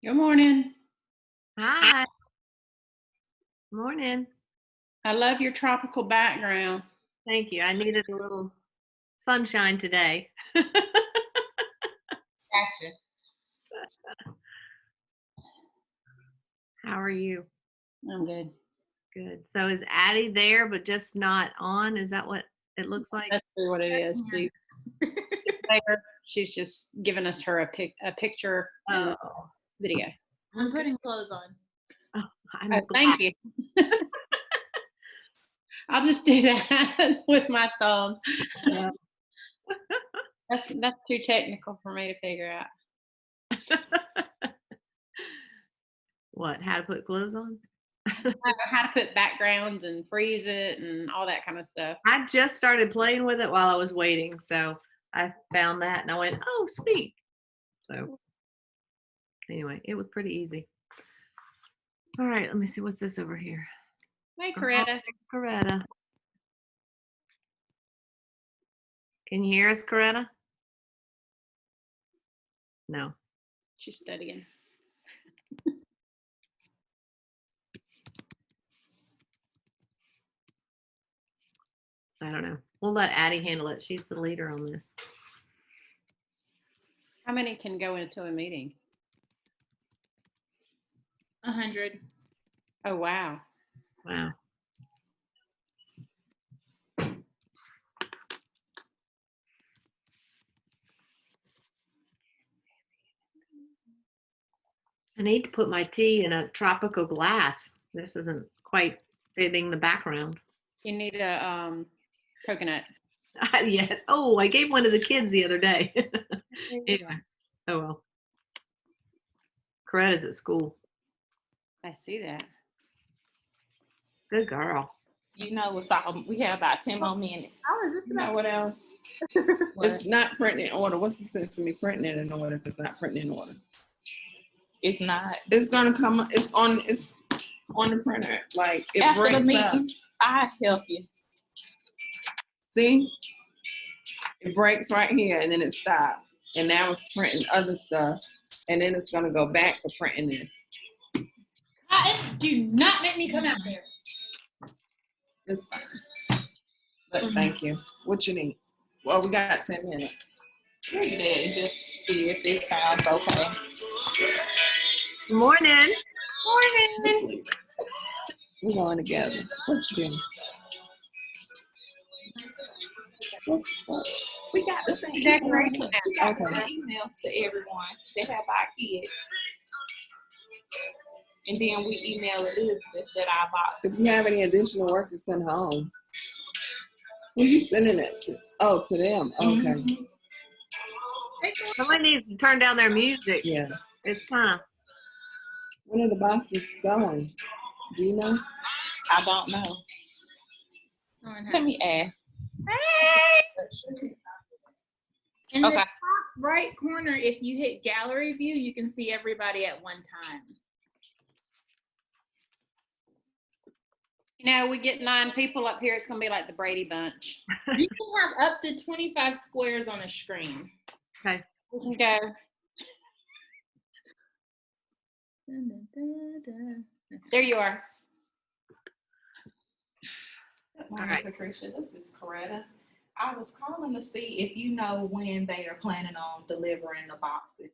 Good morning. Hi. Morning. I love your tropical background. Thank you. I needed a little sunshine today. Gotcha. How are you? I'm good. Good. So is Addie there, but just not on? Is that what it looks like? That's really what it is. She's just giving us her a picture and a Oh, video. I'm putting clothes on. I'm Oh, glad. thank you. I'll just do that with my thumb. Yeah. That's too technical for me to figure out. What? How to put clothes on? How to put backgrounds and freeze it and all that kind of stuff. I just started playing with it while I was waiting, so I found that and I went, "Oh, sweet." So anyway, it was pretty easy. All right, let me see what's this over here. Hey, Coretta. Coretta. Can you hear us, Coretta? No. She's studying. I don't know. We'll let Addie handle it. She's the leader on this. How many can go into a meeting? 100. Oh, wow. Wow. I need to put my tea in a tropical glass. This isn't quite fitting the background. You need a coconut. Yes. Oh, I gave one to the kids the other day. Anyway. Oh well. Coretta's at school. I see that. Good girl. You know what's all, we have about 10 more minutes. I was just You know about what else? It's not printing in order. What's the sense of me printing it in order if it's not printing in order? It's not. It's gonna come. It's on the printer. Like it After the breaks up. meeting, I help you. See, it breaks right here and then it stops. And now it's printing other stuff, and then it's gonna go back to printing this. do not make me come out there. It's fine. But thank you. What you need? Well, we got 10 minutes. Read it and just see if it sounds okay. Morning. Morning. We're going together. What you doing? We got the same Decoration. emails. We got the Okay. same emails to everyone that have our kids. And then we email Elizabeth that our box. If you have any additional work to send home, who you sending it to? Oh, to them. Okay. Mhm. Somebody needs to turn down their music. Yeah. It's time. When are the boxes going? Do you know? I don't know. Let me ask. In the Okay. top right corner, if you hit gallery view, you can see everybody at one time. You know, we get 9 people up here. It's going to be like the Brady Bunch. You can have up to 25 squares on a screen. Okay. We can go. There you are. Good morning, right. Patricia. This is Coretta. I was calling to see if you know when they are planning on delivering the boxes,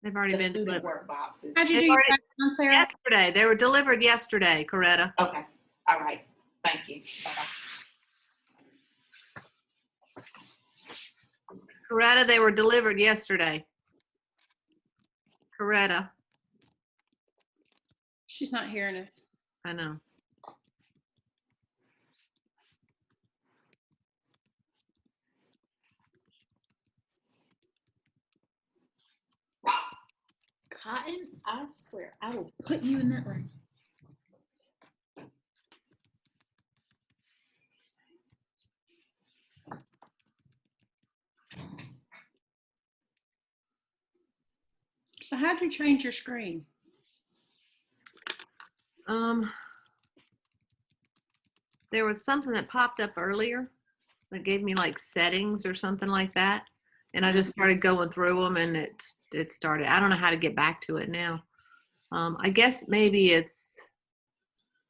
They've already the been student delivered. work boxes. How'd you It's do your already- background, Sarah? Yesterday. They were delivered yesterday, Coretta. Okay. All right. Thank you. Bye-bye. Coretta, they were delivered yesterday. Coretta. She's not hearing us. I know. Cotton, I swear, I will put you in that room. So how'd you change your screen? There was something that popped up earlier that gave me like settings or something like that. and I just started going through them, and it started. I don't know how to get back to it now. I guess maybe it's.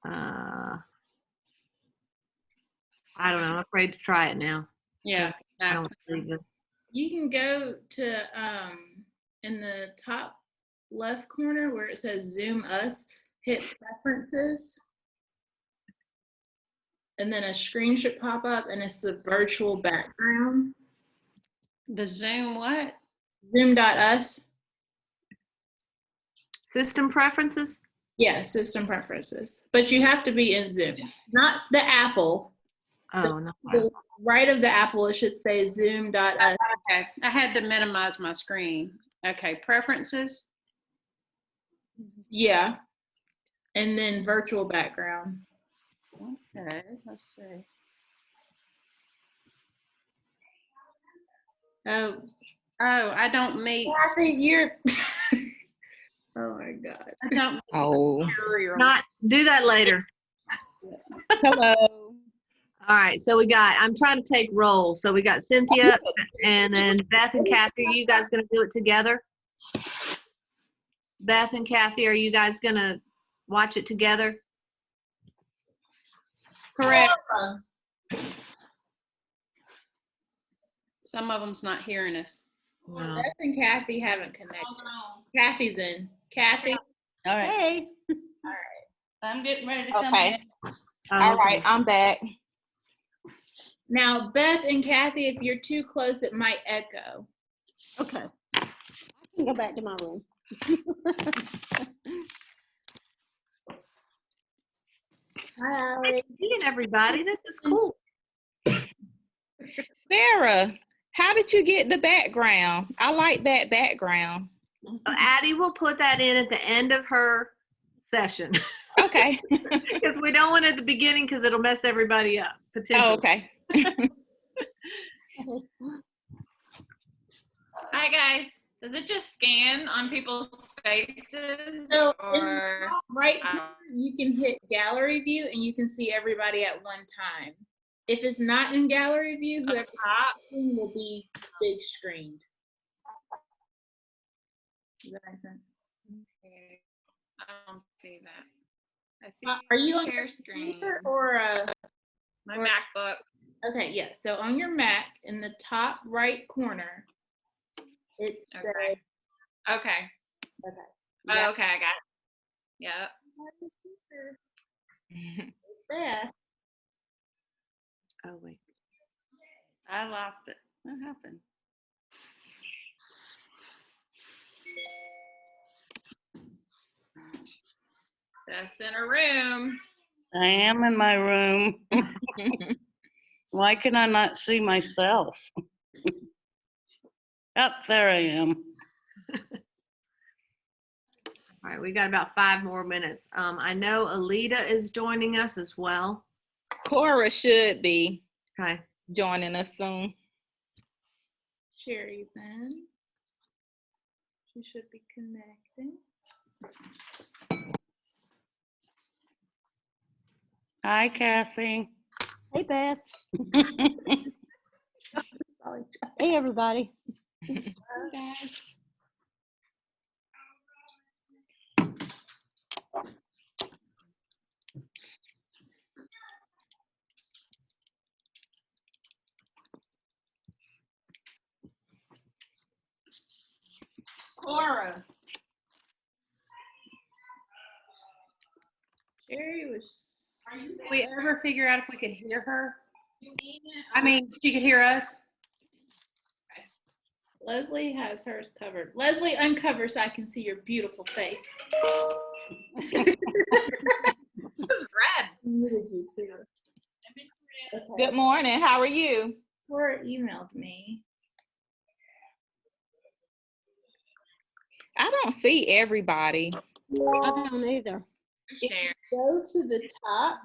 I don't know. I'm afraid to try it now. Yeah. I don't believe this. You can go to in the top left corner where it says Zoom Us, hit preferences, and then a screen should pop up, and it's the virtual background. The Zoom what? Zoom.us. System preferences. Yeah, system preferences. But you have to be in Zoom, not the Apple. Oh no. The right of the Apple, it should say Zoom.us. Okay. I had to minimize my screen. Okay. Preferences. Yeah. And then virtual background. Okay. Let's see. Oh, I don't meet. I think you're. Oh my God. I don't meet Oh, material. Not do that later. hello. All right, so I'm trying to take roll. So we got Cynthia and then Beth and Kathy. Are you guys going to do it together? Beth and Kathy, are you guys going to watch it together? Correct. Some of them's not hearing us. No. Beth and Kathy haven't connected. Kathy's in. Kathy. All right. Hey. I'm getting ready to come Okay. in. Oh, All okay. right, I'm back. Now, Beth and Kathy, if you're too close, it might echo. Okay. I can go back to my room. Hi, Allie. Seeing everybody. This is cool. Sarah, how did you get the background? I like that background. Addie will put that in at the end of her session Okay. because we don't want it at the beginning because it'll mess everybody up potentially. Oh, okay. Hi guys. Does it just scan on people's faces? So in the Or top right corner, you can hit gallery view and you can see everybody at one time. If it's not in gallery view, whoever's talking will be big screened. Does that make sense? okay. I don't see that. I see Are you on share your screen. computer or My or- MacBook. okay, yeah. So on your Mac in the top right corner, it says Okay. Okay. okay. Oh, okay, I got it. Yep. It's there. Oh wait. I lost it. What happened? That's in a room. I am in my room. Why can I not see myself? Up there I am. All right, we got about 5 more minutes. I know Alita is joining us as well. Cora should be Okay. joining us soon. Sherry's in. She should be connecting. Hi, Kathy. Hey, Beth. Solid job. Hey, everybody. Guys. Cora. Sherry was. Did we ever figure out if we could hear her? I mean, she could hear us. Leslie has hers covered. Leslie, uncover so I can see your beautiful face. This is red. Muted you too. Okay. Good morning. How are you? Cora emailed me. I don't see everybody. I don't either. Share. Go to the top.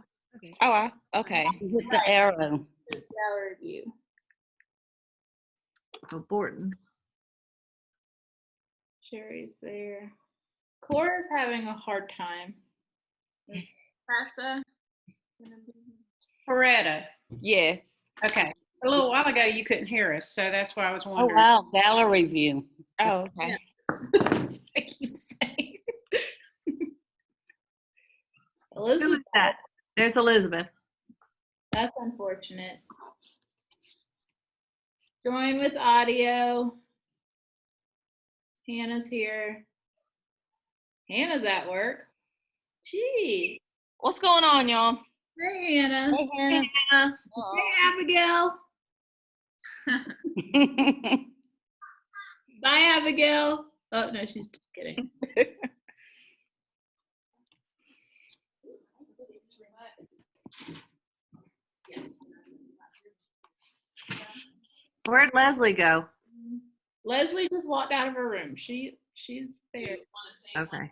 Oh, okay. With the arrow. The gallery view. Oh, Borton. Sherry's there. Cora's having a hard time. Tessa. Coretta. Yes. Okay. A little while ago, you couldn't hear us, so that's why I was Oh, wondering. wow, gallery view. Oh, okay. I keep saying. Who Elizabeth, is that? There's Elizabeth. that's unfortunate. Join with audio. Hannah's here. Hannah's at work. Gee. What's going on, y'all? Hey, Hannah. Hey, Hannah. Hannah. Hey, Abigail. Bye, Abigail. Oh, no, she's just kidding. Where'd Leslie go? Leslie just walked out of her room. She's there. Okay.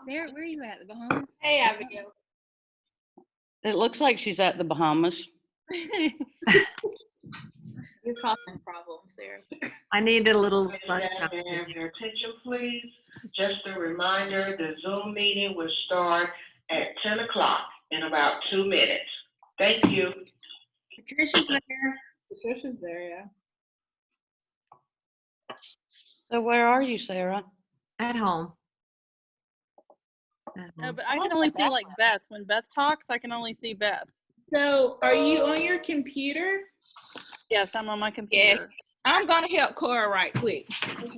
Where are you at? The Bahamas? Hey, Abigail. It looks like she's at the Bahamas. Your coughing problem, Sarah. I need a little May sunshine. I have your attention, please? Just a reminder, the Zoom meeting will start at 10 o'clock in about 2 minutes. Thank you. Patricia's there. Patricia's there, yeah. So where are you, Sarah? At home. No, but I can only see like Beth. When Beth talks, I can only see Beth. So, are you on your computer? Yes, I'm on my computer. I'm gonna help Cora right quick. Okay.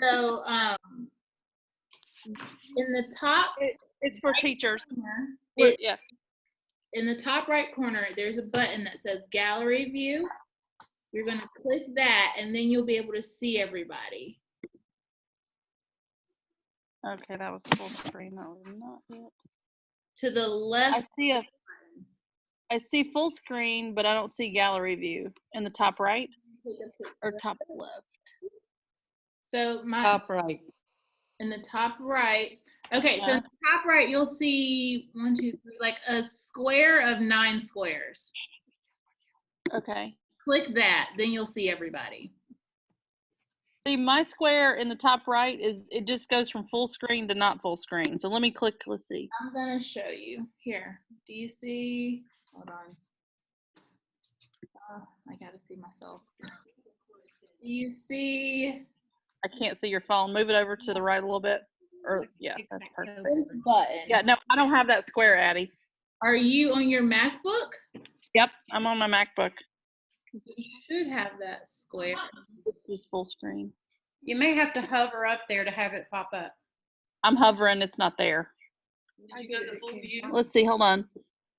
So, in the top It's for teachers. corner, Yeah. in the top right corner, there's a button that says Gallery View. You're gonna click that, and then you'll be able to see everybody. Okay, that was full screen. That was not it. To the left, I see full screen, but I don't see gallery view in the top right take a picture. or top left. So Top right. in the top right. Okay, so in the top right, you'll see 1, 2, 3, like a square of 9 squares. Okay. Click that, then you'll see everybody. See, my square in the top right it just goes from full screen to not full screen. So let me click. Let's see. I'm gonna show you here. Do you see? Hold on. I gotta see myself. Do you see I can't see your phone. Move it over to the right a little bit. Or yeah, that's perfect. this button? Yeah, no, I don't have that square, Addie. Are you on your MacBook? Yep, I'm on my MacBook. You should have that square. It's just full screen. You may have to hover up there to have it pop up. I'm hovering. It's not there. Did you go to full view? Let's see. Hold on.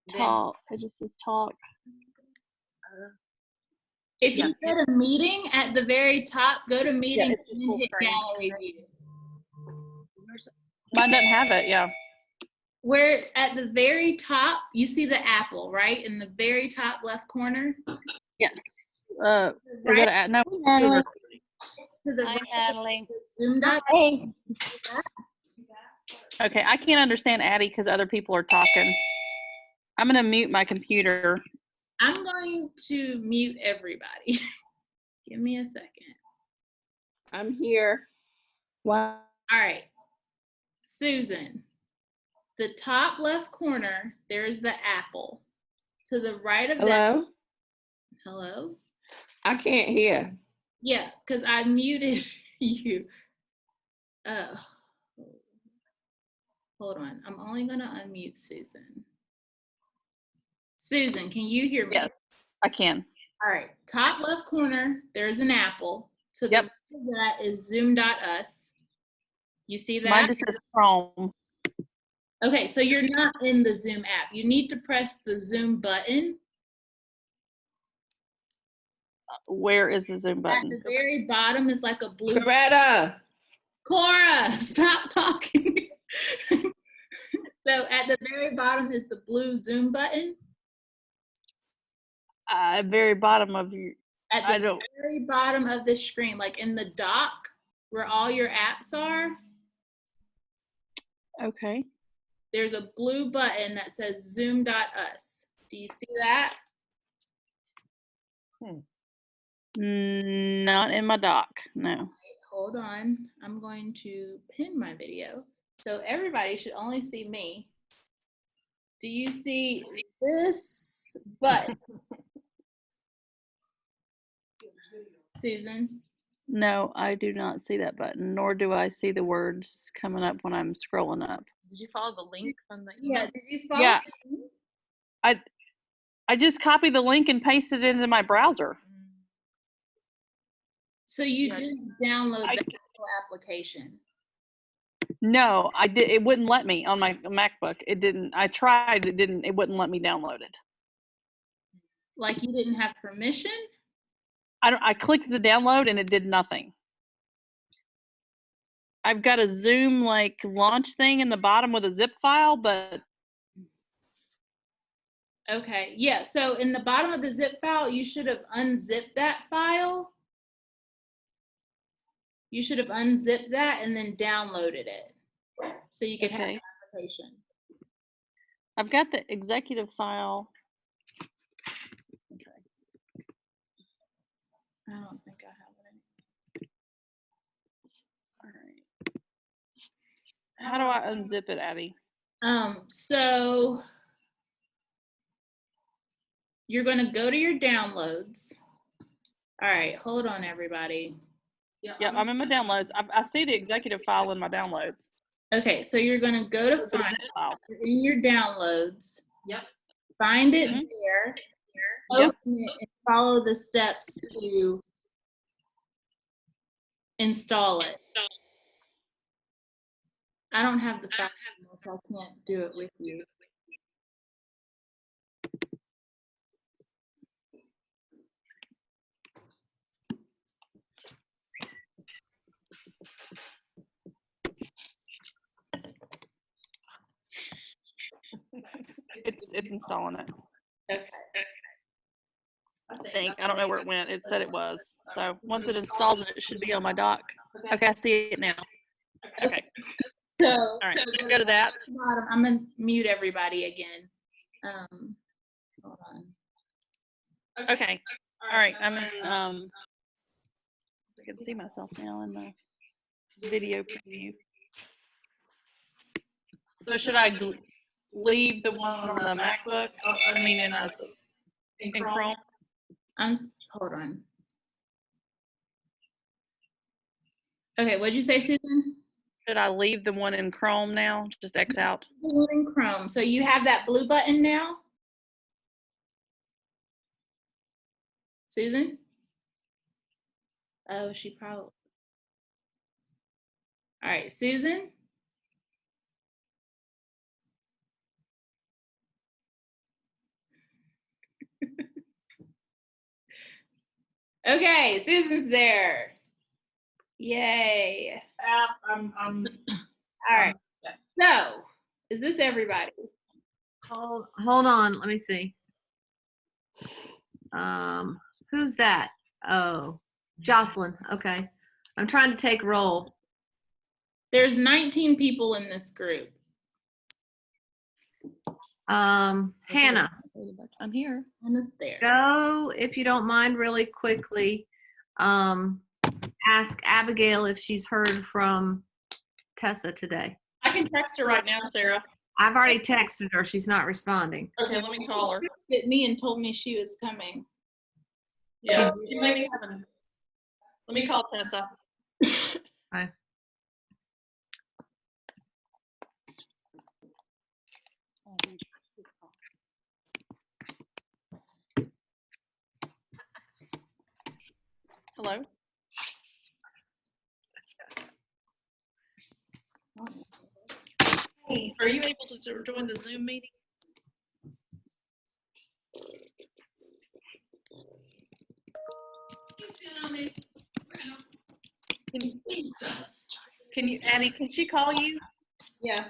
Then- Talk. It just says talk. If Yeah. you go to meeting at the very top, go to meeting it's just and full hit screen. gallery view. Mine doesn't have it. Yeah. Where at the very top, you see the apple, right? In the very top left corner. Yes. Is that Right a, no? Natalie. to the Hi, right Natalie. Zoom dot. Hey. Okay, I can't understand Addie because other people are talking. I'm gonna mute my computer. I'm going to mute everybody. Give me a second. I'm here. Wow. All right. Susan, the top left corner, there's the apple. To the right of that, Hello? hello? I can't hear. Yeah, because I muted you. Hold on. I'm only going to unmute Susan. Susan, can you hear me? Yes, I can. All right. Top left corner, there's an apple. To the Yep. right of that is Zoom.us. You see that? Mine just says Chrome. Okay, so you're not in the Zoom app. You need to press the Zoom button. Where is the Zoom At button? the very bottom is like a blue. Coretta. Cora, stop talking. So at the very bottom is the blue Zoom button. Very bottom of you. At I the don't. very bottom of the screen, like in the dock where all your apps are, Okay. there's a blue button that says Zoom.us. Do you see that? Not in my doc. No. Hold on. I'm going to pin my video. So everybody should only see me. Do you see this button? Susan? No, I do not see that button, nor do I see the words coming up when I'm scrolling up. Did you follow the link from the Yeah, email? did you follow? Yeah. me? I just copied the link and pasted it into my browser. So you Yeah. didn't download the actual application. No, I did. It wouldn't let me on my MacBook. It didn't. I tried. It didn't. It wouldn't let me download it. Like you didn't have permission? I clicked the download and it did nothing. I've got a Zoom like launch thing in the bottom with a zip file, but Okay, yeah, so in the bottom of the zip file, you should have unzipped that file. You should have unzipped that and then downloaded it. So you could have Okay. the application. I've got the executive file. Okay. I don't think I have it. All right. How do I unzip it, Abby? So you're gonna go to your downloads. All right, hold on, everybody. Yeah, I'm in my downloads. I see the executive file in my downloads. Okay, so you're gonna go to It's a find zip file. it in your downloads. Yep. Find it Mhm. there. Yep. Open it and follow the steps to install it. I don't have the file, so I can't do it with you. It's installing it. Okay. I think. I don't know where it went. It said it was. So once it installs it, it should be on my dock. Okay, I see it now. Okay. So, All right. So go to that. bottom, I'm gonna mute everybody again. Hold on. Okay. All right. I'm in. I can see myself now in the video preview. So should I leave the one on the MacBook? I mean, in Chrome. Hold on. Okay, what'd you say, Susan? Should I leave the one in Chrome now? Just X out. The one in Chrome. So you have that blue button now? Susan? Oh, she probably. All right, Susan? Okay, Susan's there. Yay. All right. So, is this everybody? Hold on. Let me see. Who's that? Oh, Jocelyn. Okay. I'm trying to take roll. There's 19 people in this group. Hannah, I'm here. Hannah's there. go, if you don't mind, really quickly. Ask Abigail if she's heard from Tessa today. I can text her right now, Sarah. I've already texted her. She's not responding. Okay, let me call her. Hit me and told me she was coming. Yeah, she may be having. Let me call Tessa. Bye. Hello. Hey, are you able to join the Zoom meeting? Can you, Addie, can she call you? Yeah.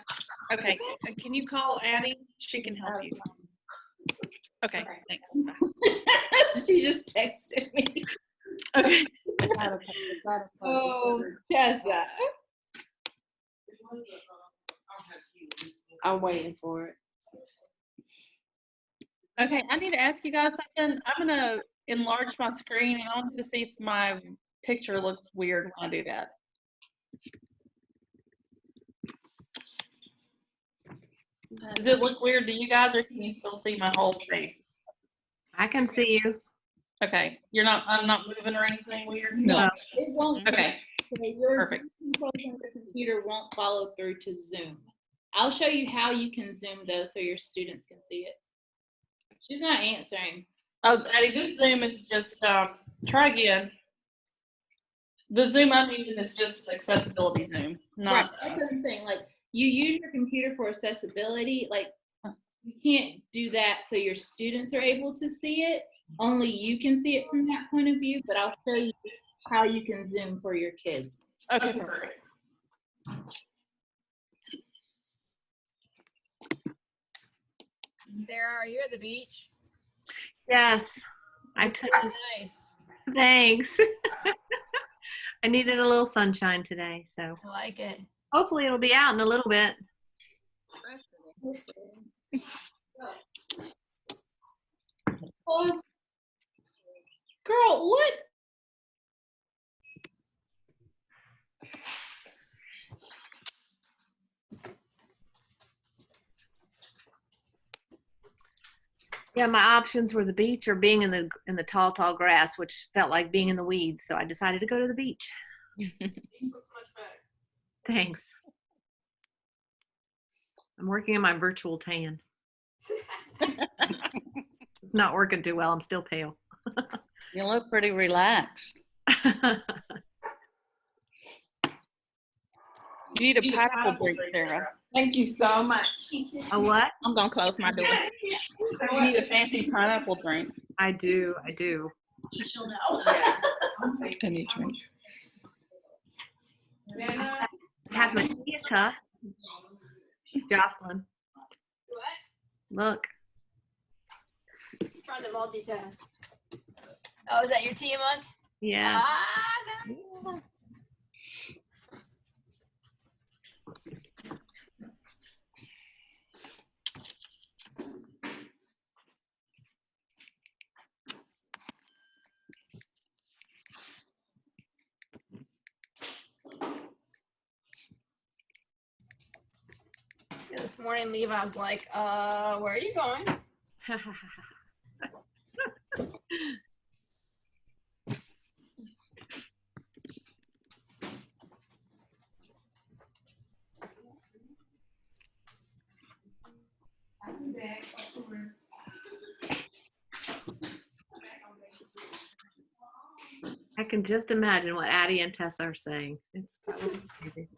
Okay, can you call Addie? She can help you. Okay, thanks. She just texted me. Okay. Oh, Tessa. I'm waiting for it. Okay, I need to ask you guys something. I'm gonna enlarge my screen and I want to see if my picture looks weird when I do that. Does it look weird to you guys or can you still see my whole face? I can see you. Okay, I'm not moving or anything weird? No, it won't. Okay, Your perfect. controls on your computer won't follow through to Zoom. I'll show you how you can Zoom though, so your students can see it. She's not answering. Oh, Addie, this Zoom is just, try again. The Zoom I'm using is just accessibility Zoom, Right, not, that's what I'm saying. Like, you use your computer for accessibility. Like, you can't do that so your students are able to see it. Only you can see it from that point of view. But I'll show you how you can Zoom for your kids. okay, perfect. Sarah, are you at the beach? Yes, I Looks took. really nice. Thanks. I needed a little sunshine today, so I like it. hopefully it'll be out in a little bit. Oh, girl, what? Yeah, my options were the beach or being in the tall grass, which felt like being in the weeds. So I decided to go to the beach. Thanks. I'm working on my virtual tan. It's not working too well. I'm still pale. You look pretty relaxed. You need a pineapple drink, Sarah. Thank you so much. A what? I'm gonna close my door. You need a fancy pineapple drink. I do. She'll know. Any drink. I have my tea cup. Jocelyn, What? look. Trying to multitask. Oh, is that your tea mug? Yeah. Ah, nice. Yeah, this morning, Levi's like, where are you going? I can just imagine what Addie and Tessa are saying. It's probably crazy.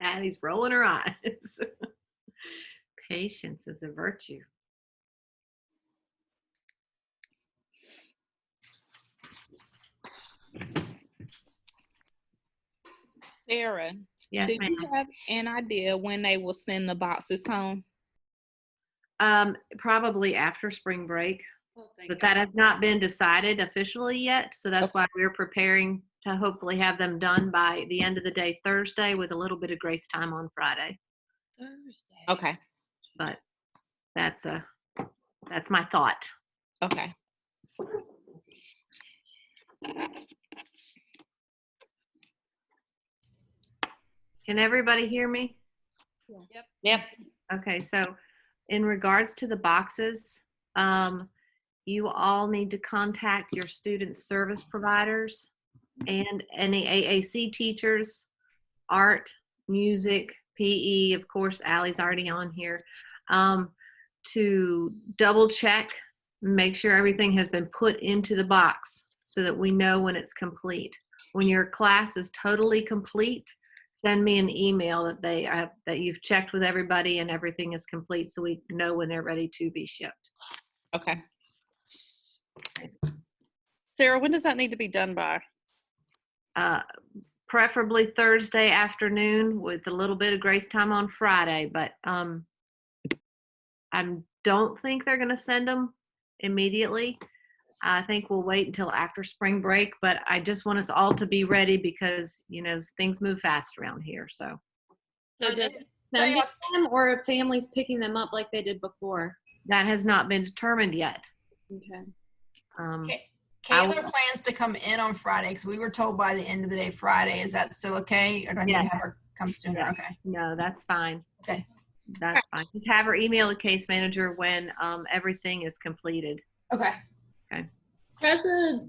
Addie's rolling her eyes. Patience is a virtue. Sarah, Yes, do ma'am. you have an idea when they will send the boxes home? Probably after spring break, Oh, thank but God. that has not been decided officially yet. So that's why we're preparing to hopefully have them done by the end of the day Thursday with a little bit of grace time on Friday. Thursday. Okay, But that's my thought. okay. Can everybody hear me? Yep. Okay, so in regards to the boxes, you all need to contact your student service providers and any AAC teachers, art, music, PE, of course, Allie's already on here, to double check, make sure everything has been put into the box so that we know when it's complete. When your class is totally complete, send me an email that you've checked with everybody and everything is complete so we know when they're ready to be shipped. Okay. Sarah, when does that need to be done by? Preferably Thursday afternoon with a little bit of grace time on Friday, but I don't think they're going to send them immediately. I think we'll wait until after spring break, but I just want us all to be ready because, things move fast around here. So So Are does they- Sending y'all- them or if families picking them up like they did before? That has not been determined yet. Okay. Okay. I Kayla will- plans to come in on Friday because we were told by the end of the day Friday. Is that still okay? Or do I need to have her come sooner? Yes. Okay. No, that's fine. Okay. That's fine. Just have her email the case manager when everything is completed. Okay. Tessa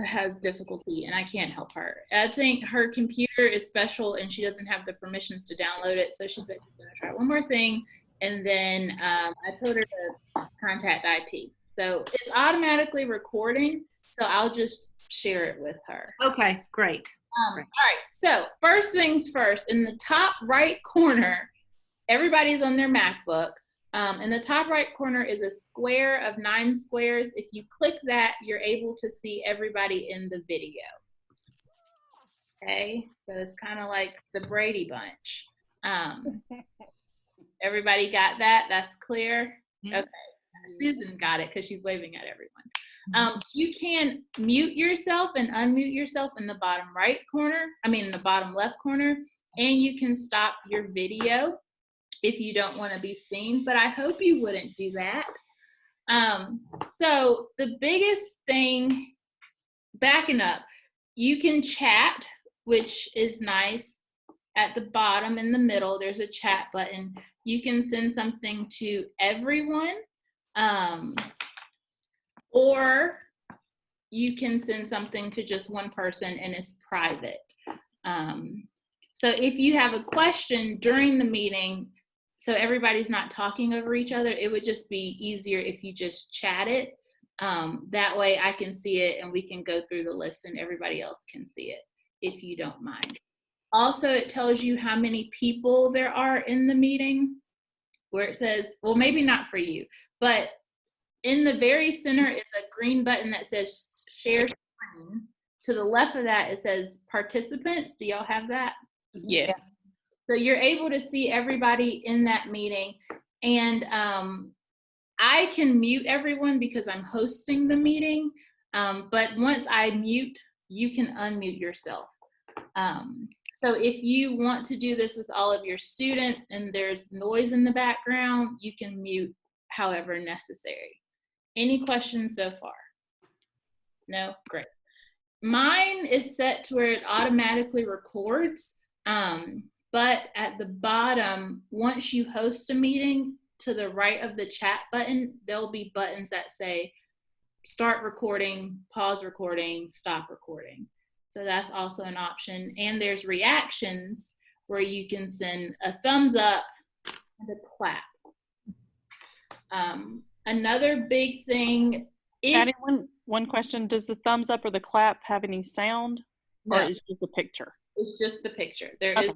has difficulty and I can't help her. I think her computer is special and she doesn't have the permissions to download it. So she said she's going to try one more thing. And then I told her to contact IT. So it's automatically recording. So I'll just share it with her. Okay, great. All right. So first things first, in the top right corner, everybody's on their MacBook. In the top right corner is a square of 9 squares. If you click that, you're able to see everybody in the video. Okay, so it's kind of like the Brady Bunch. Everybody got that? That's clear? Okay. Susan got it because she's waving at everyone. You can mute yourself and unmute yourself in the bottom right corner, in the bottom left corner, and you can stop your video if you don't want to be seen, but I hope you wouldn't do that. So the biggest thing, backing up, you can chat, which is nice. At the bottom in the middle, there's a chat button. You can send something to everyone, or you can send something to just one person and it's private. So if you have a question during the meeting, so everybody's not talking over each other, it would just be easier if you just chat it. That way I can see it and we can go through the list and everybody else can see it, if you don't mind. Also, it tells you how many people there are in the meeting, where it says, well, maybe not for you, but in the very center is a green button that says share screen. To the left of that, it says participants. Do y'all have that? Yeah. So you're able to see everybody in that meeting. And I can mute everyone because I'm hosting the meeting. But once I mute, you can unmute yourself. So if you want to do this with all of your students and there's noise in the background, you can mute however necessary. Any questions so far? No? Great. Mine is set to where it automatically records. But at the bottom, once you host a meeting, to the right of the chat button, there'll be buttons that say start recording, pause recording, stop recording. So that's also an option. And there's reactions where you can send a thumbs up and a clap. Another big thing is— Patty, one question. Does the thumbs up or the clap have any sound? Or No. is it just a picture? It's just the picture. There Okay. is.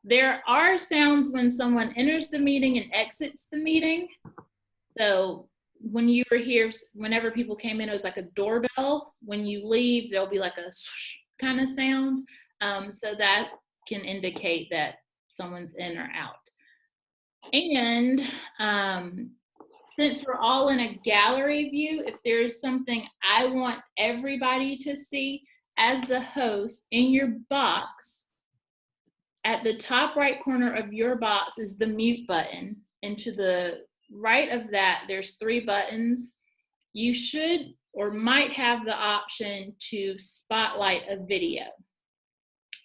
There are sounds when someone enters the meeting and exits the meeting. So when you were here, whenever people came in, it was like a doorbell. When you leave, there'll be like a swoosh kind of sound. So that can indicate that someone's in or out. And since we're all in a gallery view, if there's something I want everybody to see as the host in your box, at the top right corner of your box is the mute button. And to the right of that, there's 3 buttons. You should or might have the option to spotlight a video.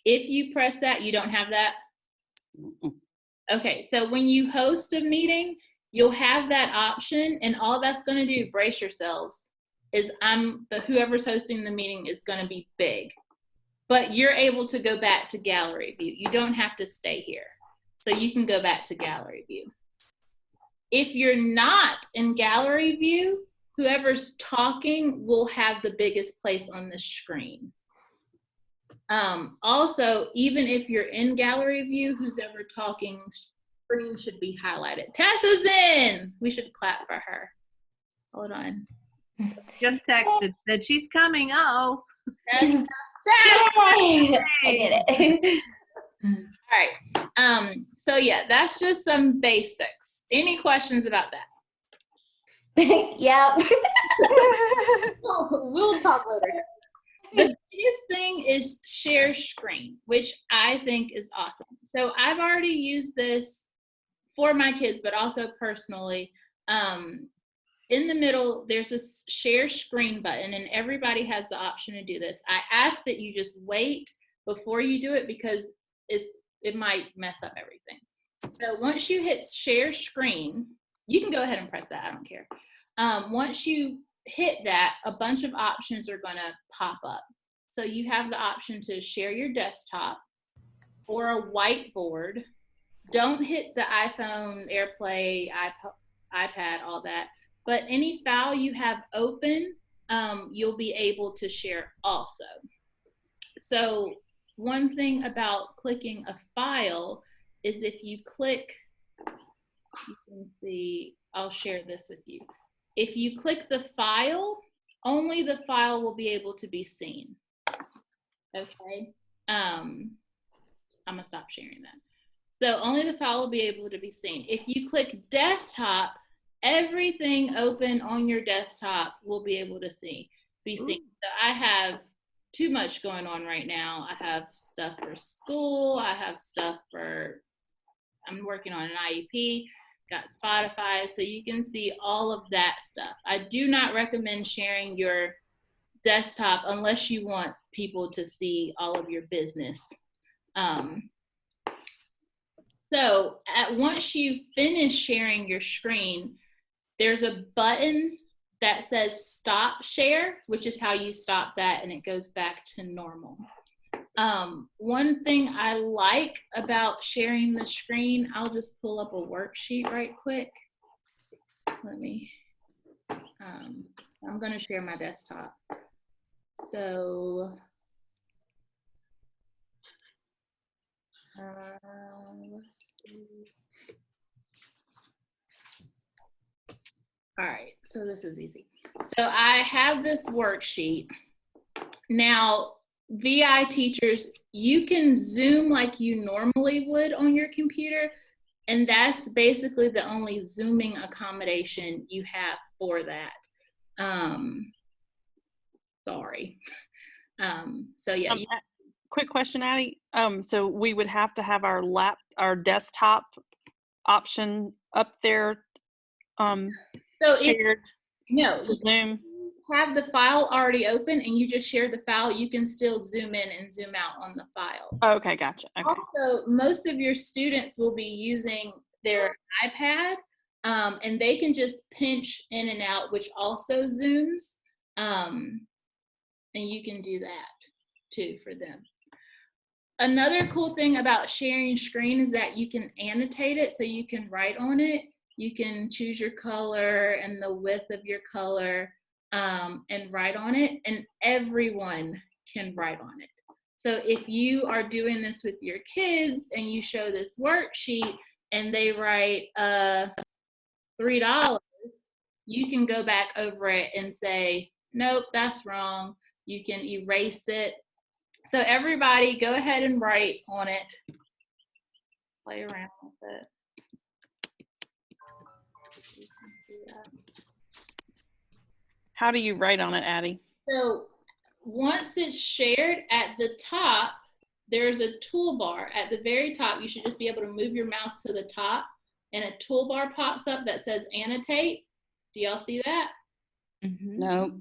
If you press that, you don't have that? Okay, so when you host a meeting, you'll have that option, and all that's going to do, brace yourselves, is whoever's hosting the meeting is going to be big. But you're able to go back to gallery view. You don't have to stay here. So you can go back to gallery view. If you're not in gallery view, whoever's talking will have the biggest place on the screen. Also, even if you're in gallery view, who's ever talking, screen should be highlighted. Tessa's in! We should clap for her. Hold on. Just texted that she's coming. Oh. Tessa. Yay! I did it. All right. So yeah, that's just some basics. Any questions about that? Yep. We'll talk later. The biggest thing is share screen, which I think is awesome. So I've already used this for my kids, but also personally. In the middle, there's this share screen button, and everybody has the option to do this. I ask that you just wait before you do it because it might mess up everything. So once you hit share screen, you can go ahead and press that. I don't care. Once you hit that, a bunch of options are going to pop up. So you have the option to share your desktop or a whiteboard. Don't hit the iPhone, AirPlay, iPad, all that. But any file you have open, you'll be able to share also. So one thing about clicking a file is if you click, you can see, I'll share this with you. If you click the file, only the file will be able to be seen. Okay. I'm gonna stop sharing that. So only the file will be able to be seen. If you click desktop, everything open on your desktop will be able to be seen. So I have too much going on right now. I have stuff for school. I have stuff I'm working on an IEP, got Spotify. So you can see all of that stuff. I do not recommend sharing your desktop unless you want people to see all of your business. So once you finish sharing your screen, there's a button that says stop share, which is how you stop that and it goes back to normal. One thing I like about sharing the screen, I'll just pull up a worksheet right quick. Let me, I'm gonna share my desktop. So, let's see. All right, so this is easy. So I have this worksheet. Now, VI teachers, you can Zoom like you normally would on your computer, and that's basically the only Zooming accommodation you have for that. Sorry. So yeah. Quick question, Addie. So we would have to have our desktop option up there so shared to Zoom. Have the file already open and you just share the file, you can still zoom in and zoom out on the file. Okay, gotcha. Okay. Also, most of your students will be using their iPad, and they can just pinch in and out, which also zooms, and you can do that too for them. Another cool thing about sharing screen is that you can annotate it, so you can write on it. You can choose your color and the width of your color, and write on it, and everyone can write on it. So if you are doing this with your kids and you show this worksheet and they write $3, you can go back over it and say, nope, that's wrong. You can erase it. So everybody go ahead and write on it. Play around with it. How do you write on it, Addie? So once it's shared, at the top, there's a toolbar. At the very top, you should just be able to move your mouse to the top, and a toolbar pops up that says annotate. Do y'all see that? Mm-hmm. No.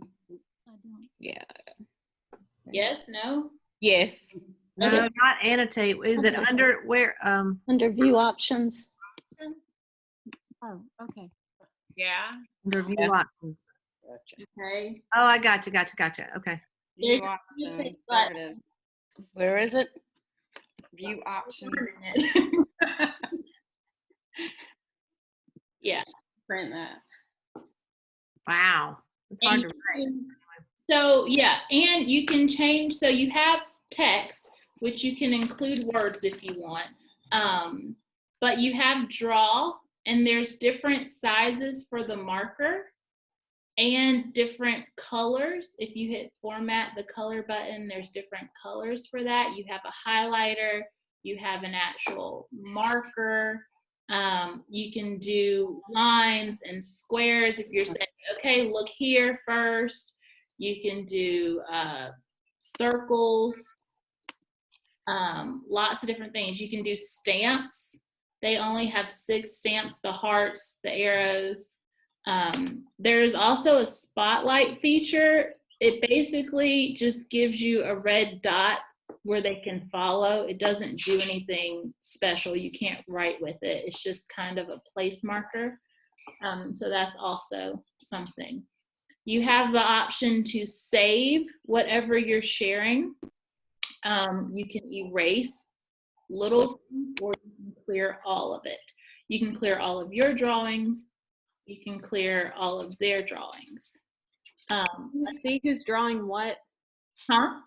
Yeah. Yes, no? Yes. No, Okay. not annotate. Is it under where? Under view options. Oh, okay. Yeah. Under view options. Okay. Oh, I got you. Okay. There's View options. but There it is. Where is it? View options. Yeah. Print that. Wow. It's hard to write. So yeah, and you can change, so you have text, which you can include words if you want. But you have draw, and there's different sizes for the marker and different colors. If you hit format, the color button, there's different colors for that. You have a highlighter, you have an actual marker. You can do lines and squares if you're saying, okay, look here first. You can do circles, lots of different things. You can do stamps. They only have 6 stamps, the hearts, the arrows. There's also a spotlight feature. It basically just gives you a red dot where they can follow. It doesn't do anything special. You can't write with it. It's just kind of a place marker. So that's also something. You have the option to save whatever you're sharing. You can erase little things, or you can clear all of it. You can clear all of your drawings. You can clear all of their drawings. See who's drawing what? Huh?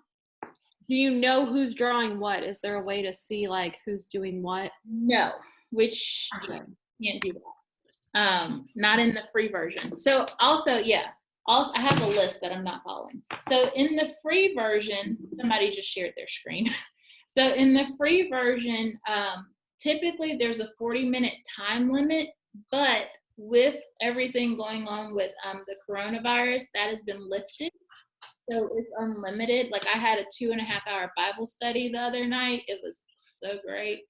Do you know who's drawing what? Is there a way to see like who's doing what? No, which you can't do that. Not in the free version. So also, yeah, I have a list that I'm not following. So in the free version, somebody just shared their screen. So in the free version, typically there's a 40-minute time limit, but with everything going on with the coronavirus, that has been lifted. So it's unlimited. Like I had a 2.5-hour Bible study the other night. It was so great.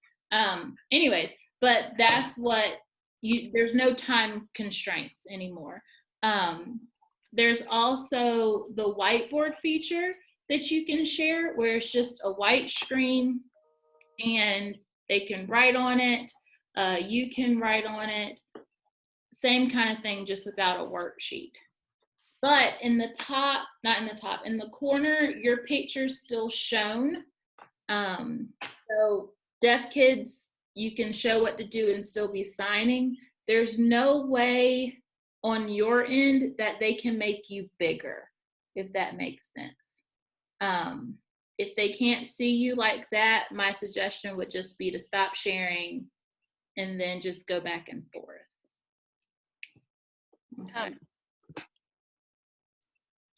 Anyways, but that's what there's no time constraints anymore. There's also the whiteboard feature that you can share where it's just a white screen and they can write on it. You can write on it. Same kind of thing, just without a worksheet. But in the top, not in the top, in the corner, your picture's still shown. So deaf kids, you can show what to do and still be signing. There's no way on your end that they can make you bigger, if that makes sense. If they can't see you like that, my suggestion would just be to stop sharing and then just go back and forth. Okay.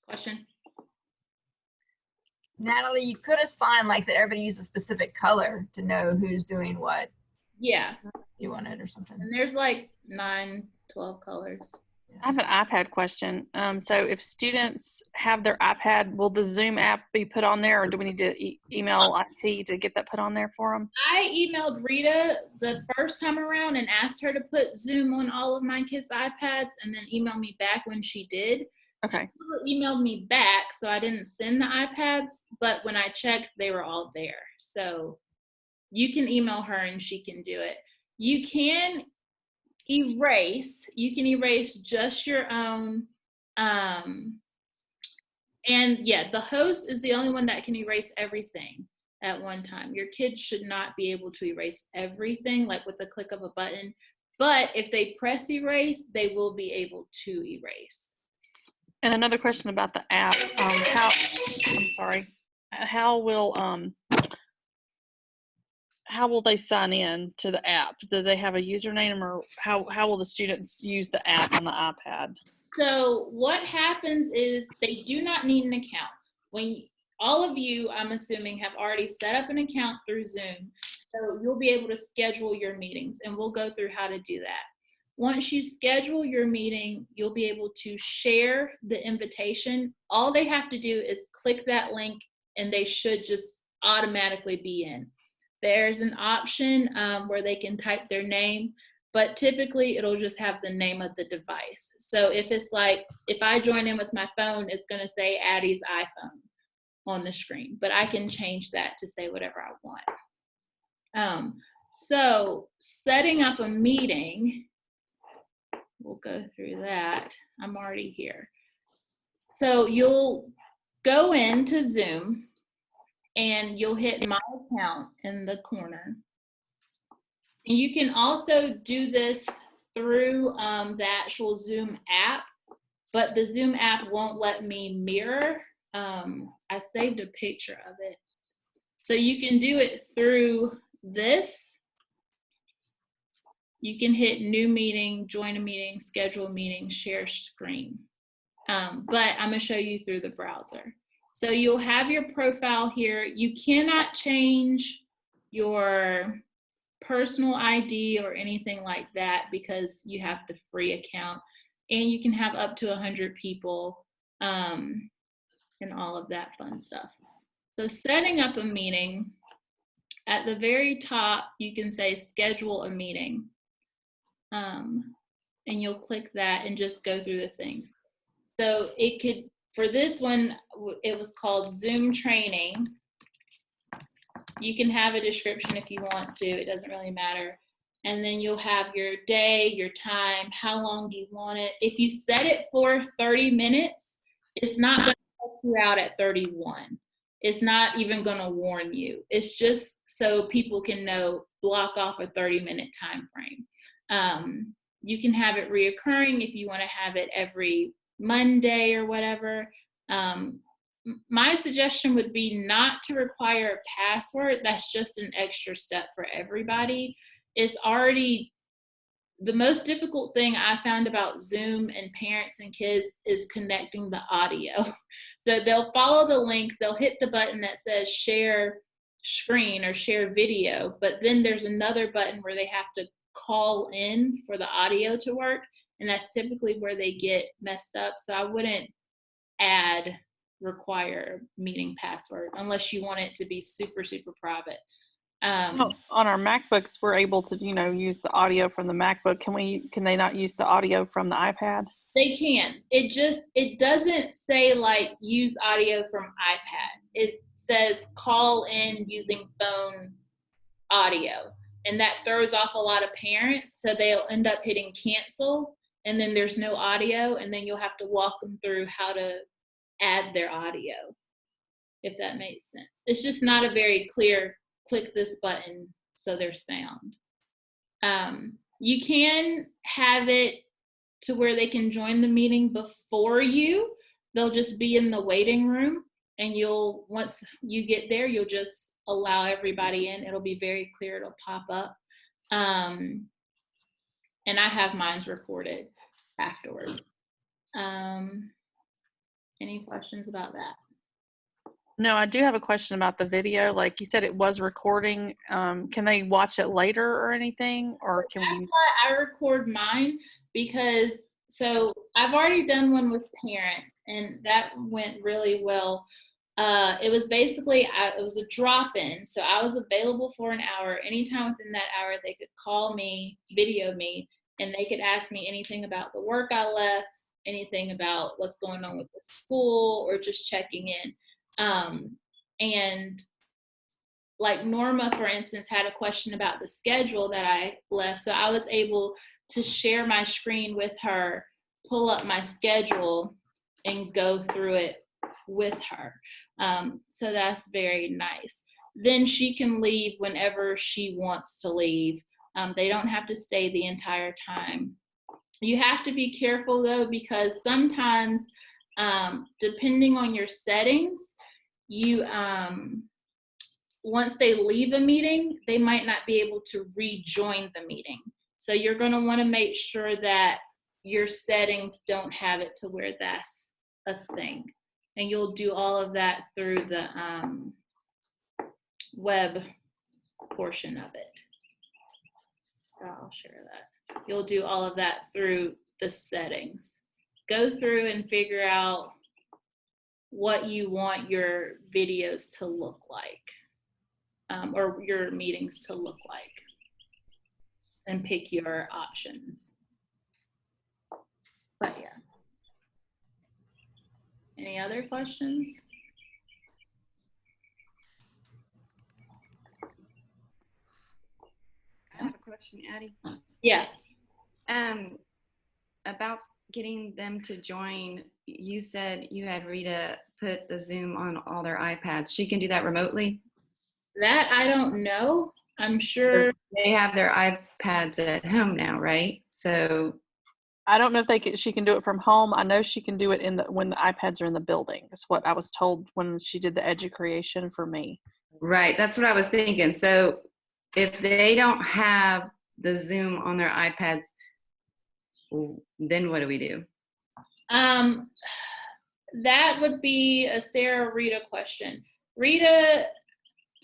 Question? Natalie, you could assign like that everybody uses a specific color to know who's doing what. Yeah. You wanted or something. And there's like 9, 12 colors. I have an iPad question. So if students have their iPad, will the Zoom app be put on there, or do we need to email IT to get that put on there for them? I emailed Rita the first time around and asked her to put Zoom on all of my kids' iPads and then email me back when she did. Okay. She emailed me back, so I didn't send the iPads, but when I checked, they were all there. So you can email her and she can do it. You can erase just your own. And yeah, the host is the only one that can erase everything at one time. Your kids should not be able to erase everything like with the click of a button, but if they press erase, they will be able to erase. And another question about the app. How will they sign in to the app? Do they have a username, or how will the students use the app on the iPad? So what happens is they do not need an account. When all of you, I'm assuming, have already set up an account through Zoom, so you'll be able to schedule your meetings, and we'll go through how to do that. Once you schedule your meeting, you'll be able to share the invitation. All they have to do is click that link, and they should just automatically be in. There's an option where they can type their name, but typically it'll just have the name of the device. So if it's like, if I join in with my phone, it's going to say Addie's iPhone on the screen, but I can change that to say whatever I want. So setting up a meeting, we'll go through that. I'm already here. So you'll go into Zoom and you'll hit my account in the corner. And you can also do this through the actual Zoom app, but the Zoom app won't let me mirror. I saved a picture of it. So you can do it through this. You can hit new meeting, join a meeting, schedule a meeting, share screen. But I'm gonna show you through the browser. So you'll have your profile here. You cannot change your personal ID or anything like that because you have the free account, and you can have up to 100 people and all of that fun stuff. So setting up a meeting, at the very top, you can say schedule a meeting. And you'll click that and just go through the things. So it could, for this one, it was called Zoom training. You can have a description if you want to, it doesn't really matter. And then you'll have your day, your time, how long do you want it. If you set it for 30 minutes, it's not going to help you out at 31. It's not even going to warn you. It's just so people can know, block off a 30-minute time frame. You can have it reoccurring if you want to have it every Monday or whatever. My suggestion would be not to require a password. That's just an extra step for everybody. It's already the most difficult thing I found about Zoom and parents and kids is connecting the audio. So they'll follow the link, they'll hit the button that says share screen or share video, but then there's another button where they have to call in for the audio to work, and that's typically where they get messed up. So I wouldn't require meeting password unless you want it to be super, super private. On our MacBooks, we're able to, use the audio from the MacBook. Can they not use the audio from the iPad? They can. It doesn't say like use audio from iPad. It says call in using phone audio. And that throws off a lot of parents. So they'll end up hitting cancel and then there's no audio. And then you'll have to walk them through how to add their audio, if that makes sense. It's just not a very clear click this button so there's sound. You can have it to where they can join the meeting before you. They'll just be in the waiting room and once you get there, you'll just allow everybody in. It'll be very clear, it'll pop up. And I have mine's recorded afterwards. Any questions about that? No, I do have a question about the video. Like you said, it was recording. Can they watch it later or anything? Or can That's why I record mine, because so I've already done one with parents and that went really well. It was basically, it was a drop-in. So I was available for an hour. Anytime within that hour, they could call me, video me, and they could ask me anything about the work I left, anything about what's going on with the school, or just checking in. And like Norma, for instance, had a question about the schedule that I left. So I was able to share my screen with her, pull up my schedule, and go through it with her. So that's very nice. Then she can leave whenever she wants to leave. They don't have to stay the entire time. You have to be careful though, because sometimes, depending on your settings, once they leave a meeting, they might not be able to rejoin the meeting. So you're going to want to make sure that your settings don't have it to where that's a thing. And you'll do all of that through the web portion of it. So I'll share that. You'll do all of that through the settings. Go through and figure out what you want your videos to look like, or your meetings to look like, and pick your options. But yeah. Any other questions? I have a question, Addie. Yeah. About getting them to join, you said you had Rita put the Zoom on all their iPads. She can do that remotely? That I don't know. I'm sure they have their iPads at home now, right? So I don't know if she can do it from home. I know she can do it when the iPads are in the building. That's what I was told when she did the edu-creation for me. Right, that's what I was thinking. So if they don't have the Zoom on their iPads, then what do we do? That would be a Sarah Rita question. Rita,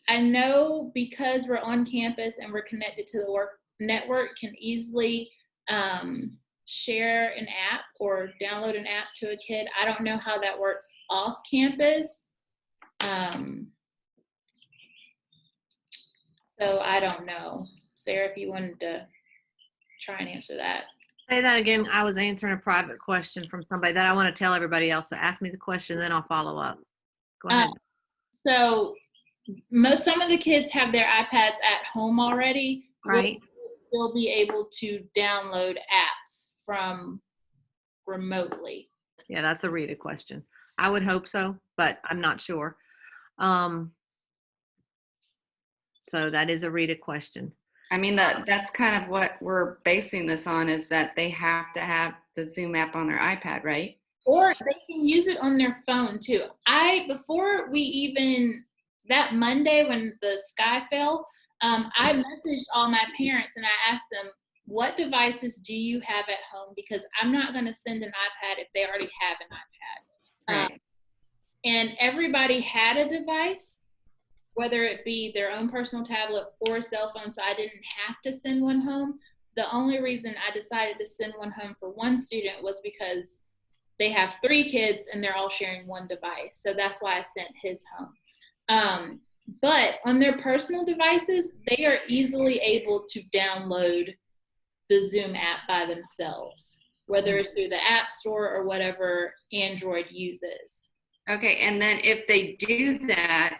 I know because we're on campus and we're connected to the work network, can easily share an app or download an app to a kid. I don't know how that works off campus. So I don't know. Sarah, if you wanted to try and answer that. Say that again. I was answering a private question from somebody that I want to tell everybody else. So ask me the question, then I'll follow up. Go ahead. So some of the kids have their iPads at home already. Right. Will still be able to download apps from remotely. Yeah, that's a Rita question. I would hope so, but I'm not sure. So that is a Rita question. I mean, that's kind of what we're basing this on, is that they have to have the Zoom app on their iPad, right? Or they can use it on their phone too. Before we even, that Monday when the sky fell, I messaged all my parents and I asked them, what devices do you have at home? Because I'm not going to send an iPad if they already have an iPad. Right. And everybody had a device, whether it be their own personal tablet or a cell phone, so I didn't have to send one home. The only reason I decided to send one home for one student was because they have 3 kids and they're all sharing one device. So that's why I sent his home. But on their personal devices, they are easily able to download the Zoom app by themselves, whether it's through the App Store or whatever Android uses. Okay, and then if they do that,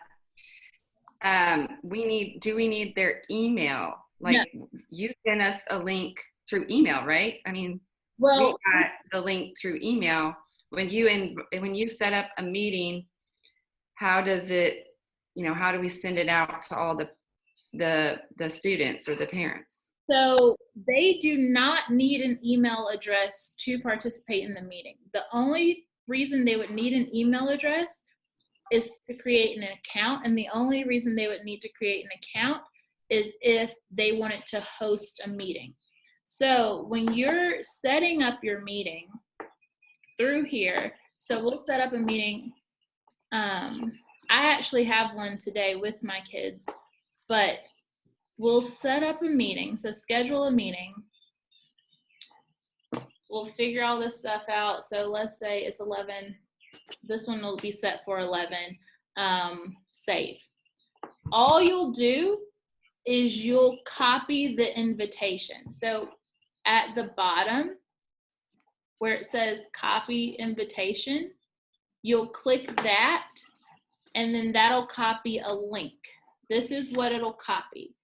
do we need their email? Like, no. You send us a link through email, right? I mean, we got the link through email. When you set up a meeting, how does it, how do we send it out to all the students or the parents? So they do not need an email address to participate in the meeting. The only reason they would need an email address is to create an account, and the only reason they would need to create an account is if they wanted to host a meeting. So when you're setting up your meeting through here, so we'll set up a meeting. I actually have one today with my kids, but we'll set up a meeting. So schedule a meeting. We'll figure all this stuff out. So let's say it's 11. This one will be set for 11. Save. All you'll do is you'll copy the invitation. So at the bottom where it says copy invitation, you'll click that, and then that'll copy a link. This is what it'll copy.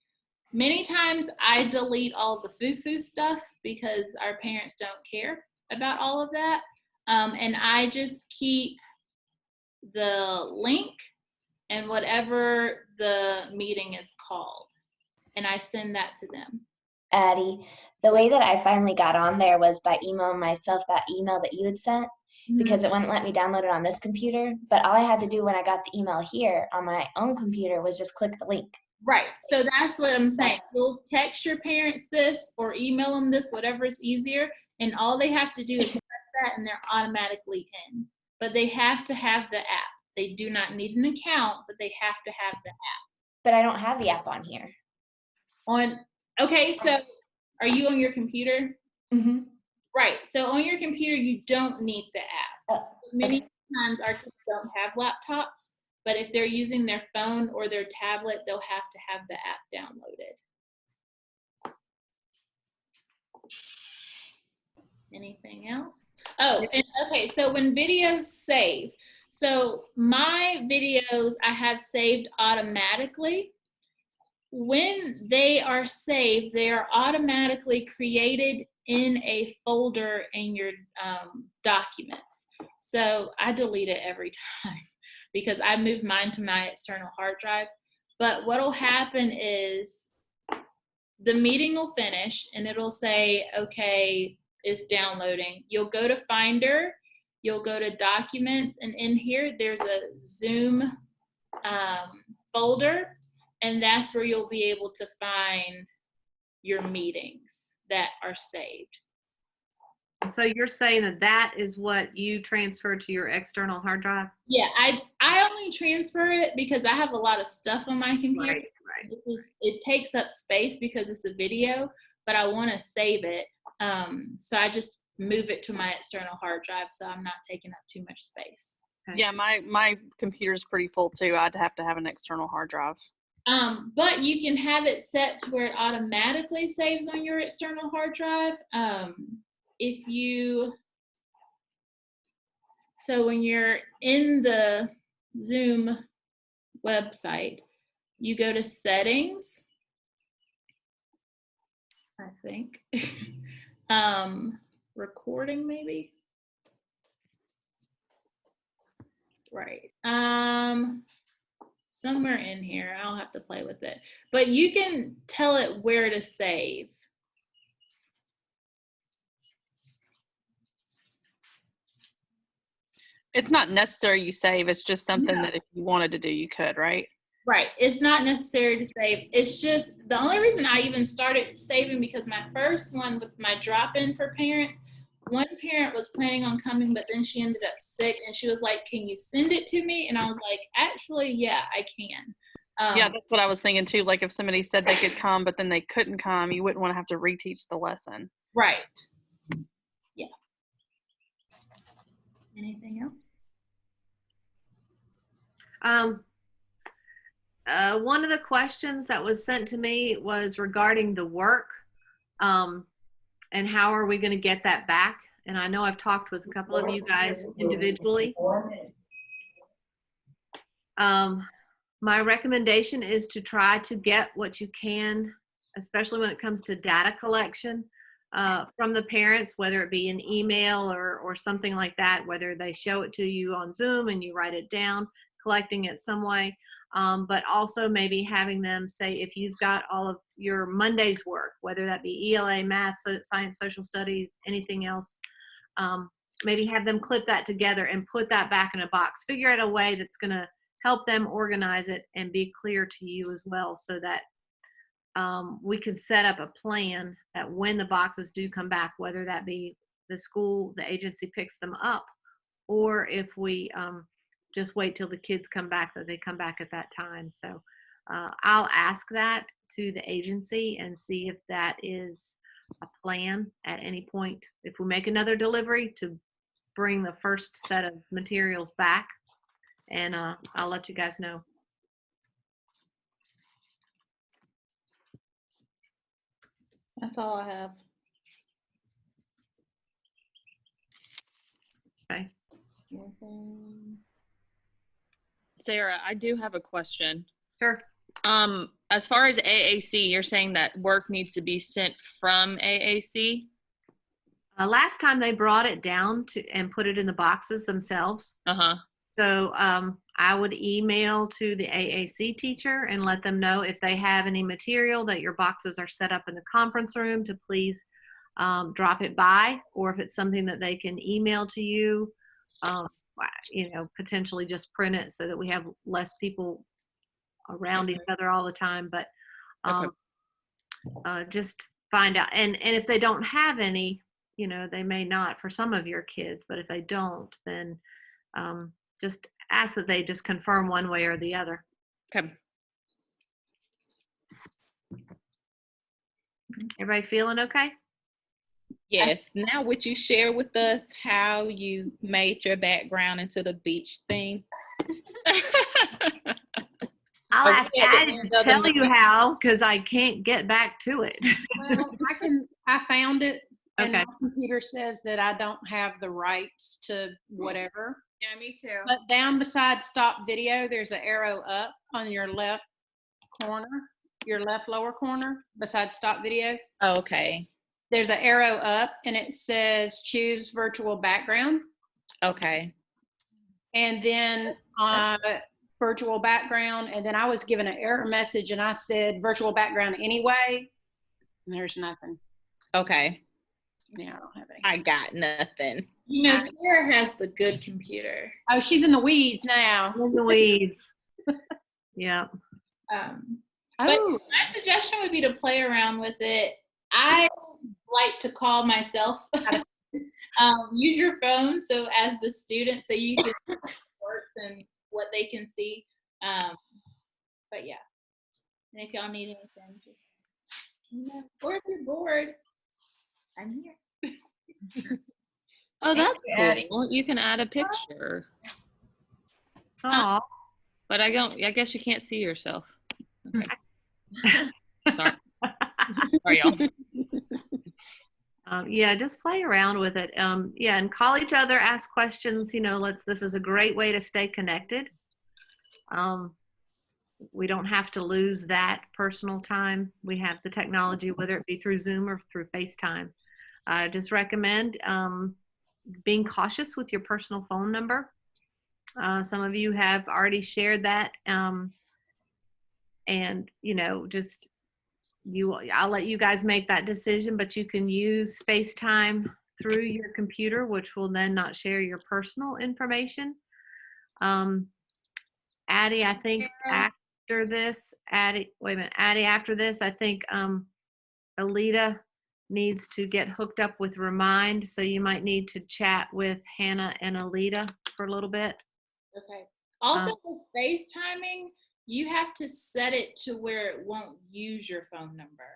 Many times I delete all the foo-foo stuff because our parents don't care about all of that. And I just keep the link and whatever the meeting is called, and I send that to them. Addie, the way that I finally got on there was by emailing myself that email that you had sent, because it wouldn't let me download it on this computer. But all I had to do when I got the email here on my own computer was just click the link. Right. So that's what I'm saying. You'll text your parents this or email them this, whatever is easier, and all they have to do is press that and they're automatically in. But they have to have the app. They do not need an account, but they have to have the app. But I don't have the app on here. Okay, so are you on your computer? Mm-hmm. Right. So on your computer, you don't need the app. Many times our kids don't have laptops, but if they're using their phone or their tablet, they'll have to have the app downloaded. Anything else? Oh, and okay, so when videos save, so my videos I have saved automatically. When they are saved, they are automatically created in a folder in your documents. So I delete it every time because I move mine to my external hard drive. But what'll happen is the meeting will finish and it'll say, okay, it's downloading. You'll go to Finder, you'll go to Documents, and in here there's a Zoom folder, and that's where you'll be able to find your meetings that are saved. So you're saying that that is what you transfer to your external hard drive? Yeah, I only transfer it because I have a lot of stuff on my computer. Right. It takes up space because it's a video, but I want to save it. So I just move it to my external hard drive so I'm not taking up too much space. Yeah, my computer's pretty full too. I'd have to have an external hard drive. But you can have it set to where it automatically saves on your external hard drive. So when you're in the Zoom website, you go to settings, I think. Recording maybe. Right. Somewhere in here, I'll have to play with it. But you can tell it where to save. It's not necessary you save. It's just something No. that if you wanted to do, you could, right? Right. It's not necessary to save. It's just the only reason I even started saving because my first one with my drop-in for parents, one parent was planning on coming, but then she ended up sick and she was like, "Can you send it to me?" And I was like, "Actually, yeah, I can." Yeah, that's what I was thinking too. Like if somebody said they could come, but then they couldn't come, you wouldn't want to have to reteach the lesson. Right. Yeah. Anything else? One of the questions that was sent to me was regarding the work, and how are we going to get that back? And I know I've talked with a couple of you guys individually. My recommendation is to try to get what you can, especially when it comes to data collection, from the parents, whether it be an email or something like that, whether they show it to you on Zoom and you write it down, collecting it some way. But also maybe having them say, if you've got all of your Monday's work, whether that be ELA, math, science, social studies, anything else, maybe have them clip that together and put that back in a box. Figure out a way that's going to help them organize it and be clear to you as well, so that we can set up a plan that when the boxes do come back, whether that be the school, the agency picks them up, or if we just wait till the kids come back, that they come back at that time. So I'll ask that to the agency and see if that is a plan at any point. If we make another delivery, to bring the first set of materials back, and I'll let you guys know. That's all I have. Okay. Sarah, I do have a question. Sure. As far as AAC, you're saying that work needs to be sent from AAC? Last time they brought it down to and put it in the boxes themselves. So I would email to the AAC teacher and let them know if they have any material that your boxes are set up in the conference room to please drop it by, or if it's something that they can email to you, potentially just print it so that we have less people around each other all the time. But just find out. And if they don't have any, they may not for some of your kids, but if they don't, then just ask that they just confirm one way or the other. Okay. Everybody feeling okay? Yes. Now, would you share with us how you made your background into the beach theme? I'll ask Addie to tell you how, because I can't get back to it. Well, I found it, and Okay. my computer says that I don't have the rights to whatever. Yeah, me too. But down beside stop video, there's an arrow up on your left corner, your left lower corner beside stop video. Okay. There's an arrow up and it says choose virtual background. Okay. And then virtual background. And then I was given an error message and I said virtual background anyway. And there's nothing. Okay. Yeah, I don't have any. I got nothing. Sarah has the good computer. Oh, she's in the weeds now. In the weeds. Yeah. But my suggestion would be to play around with it. I like to call myself. Use your phone so as the student, so you can see what works and what they can see. But yeah, and if y'all need anything, just or if you're bored, I'm here. Oh, that's Addie. cool. You can add a picture. Oh. But I guess you can't see yourself. Sorry. Sorry, y'all. Yeah, just play around with it. Yeah, and call each other, ask questions. This is a great way to stay connected. We don't have to lose that personal time. We have the technology, whether it be through Zoom or through FaceTime. I just recommend being cautious with your personal phone number. Some of you have already shared that. And, I'll let you guys make that decision, but you can use FaceTime through your computer, which will then not share your personal information. Addie, I think after this, Addie, after this, I think Alita needs to get hooked up with Remind, so you might need to chat with Hannah and Alita for a little bit. Okay. Also, with FaceTiming, you have to set it to where it won't use your phone number,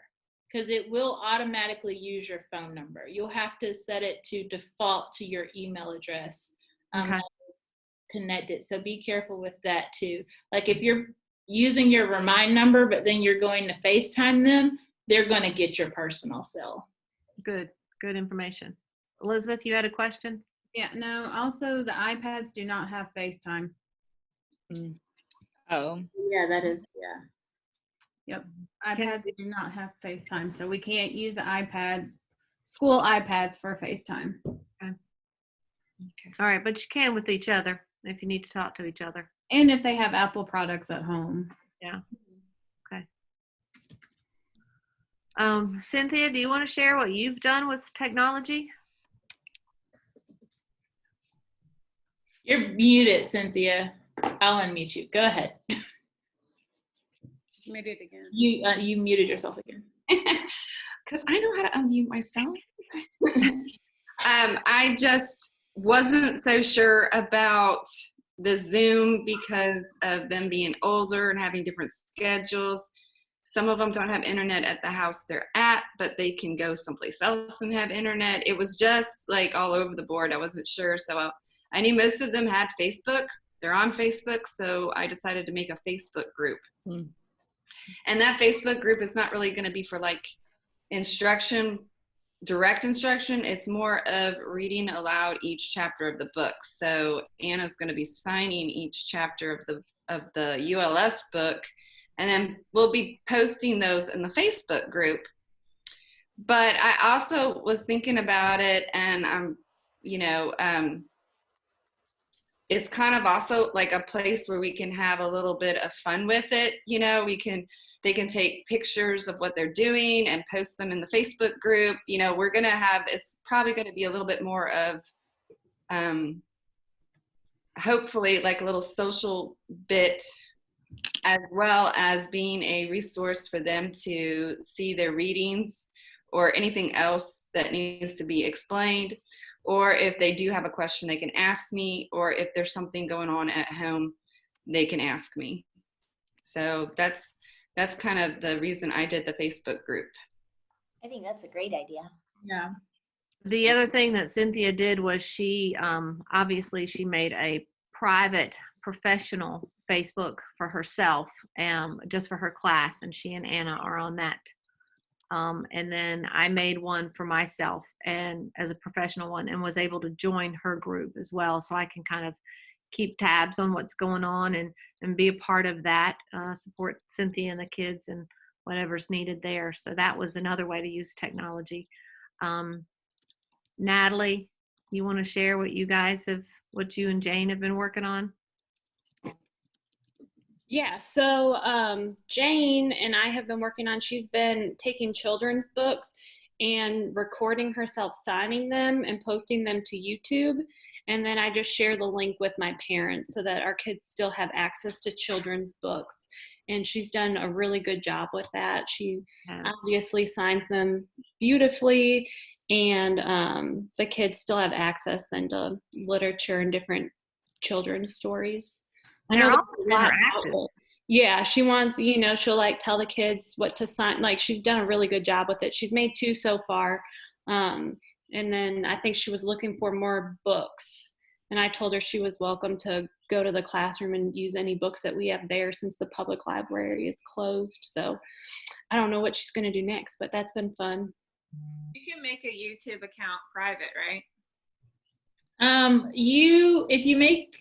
because it will automatically use your phone number. You'll have to set it to default to your email address that is connected. So be careful with that too. Like if you're using your Remind number, but then you're going to FaceTime them, they're going to get your personal cell. Good information. Elizabeth, you had a question? Yeah, no, also the iPads do not have FaceTime. Oh. Yeah, that is, Yep. iPads do not have FaceTime, so we can't use the iPads, school iPads for FaceTime. Okay. All right, but you can with each other if you need to talk to each other. And if they have Apple products at home. Yeah. Okay. Cynthia, do you want to share what you've done with technology? You're muted, Cynthia. I'll unmute you. Go ahead. She made it again. You muted yourself again. Because I know how to unmute myself. I just wasn't so sure about the Zoom because of them being older and having different schedules. Some of them don't have internet at the house they're at, but they can go someplace else and have internet. It was just like all over the board. I wasn't sure. So I knew most of them had Facebook. They're on Facebook. So I decided to make a Facebook group. And that Facebook group is not really going to be for like direct instruction. It's more of reading aloud each chapter of the book. So Anna's going to be signing each chapter of the ULS book, and then we'll be posting those in the Facebook group. But I also was thinking about it, and it's kind of also like a place where we can have a little bit of fun with it. They can take pictures of what they're doing and post them in the Facebook group. It's probably going to be a little bit more of, hopefully like a little social bit, as well as being a resource for them to see their readings or anything else that needs to be explained. Or if they do have a question, they can ask me, or if there's something going on at home, they can ask me. So that's kind of the reason I did the Facebook group. I think that's a great idea. Yeah. The other thing that Cynthia did was she obviously she made a private professional Facebook for herself, just for her class, and she and Anna are on that. And then I made one for myself and as a professional one, and was able to join her group as well. So I can kind of keep tabs on what's going on and be a part of that, support Cynthia and the kids and whatever's needed there. So that was another way to use technology. Natalie, you want to share what you and Jane have been working on? Yeah, so Jane and I have been working on, she's been taking children's books and recording herself signing them and posting them to YouTube. And then I just share the link with my parents so that our kids still have access to children's books. And she's done a really good job with that. She obviously signs them beautifully, and the kids still have access then to literature and different children's stories. I know there's a lot out there. Yeah, she wants, she'll like tell the kids what to sign. Like she's done a really good job with it. She's made 2 so far. And then I think she was looking for more books. And I told her she was welcome to go to the classroom and use any books that we have there since the public library is closed. So I don't know what she's going to do next, but that's been fun. You can make a YouTube account private, right? If you make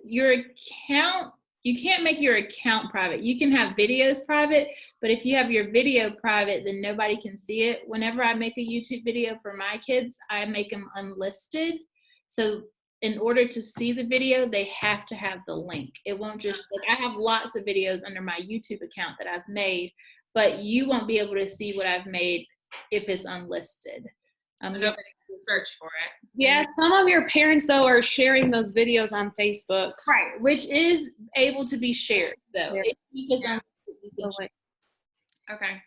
your account, you can't make your account private. You can have videos private, but if you have your video private, then nobody can see it. Whenever I make a YouTube video for my kids, I make them unlisted. So in order to see the video, they have to have the link. It won't just, like, I have lots of videos under my YouTube account that I've made, but you won't be able to see what I've made if it's unlisted. Nobody can search for it. Yeah, some of your parents, though, are sharing those videos on Facebook. Right, which is able to be shared, though. Yeah. If it's unlisted, you can share. Okay.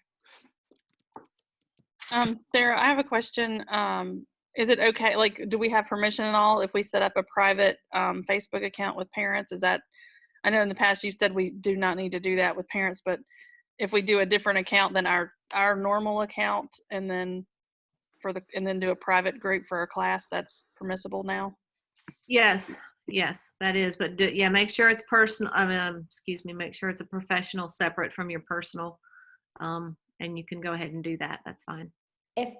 Sarah, I have a question. Is it okay, like, do we have permission and all if we set up a private Facebook account with parents? Is that, I know in the past you said we do not need to do that with parents, but if we do a different account than our normal account and then do a private group for a class, that's permissible now? Yes, that is. But yeah, make sure it's personal. Make sure it's a professional separate from your personal, and you can go ahead and do that. That's fine. If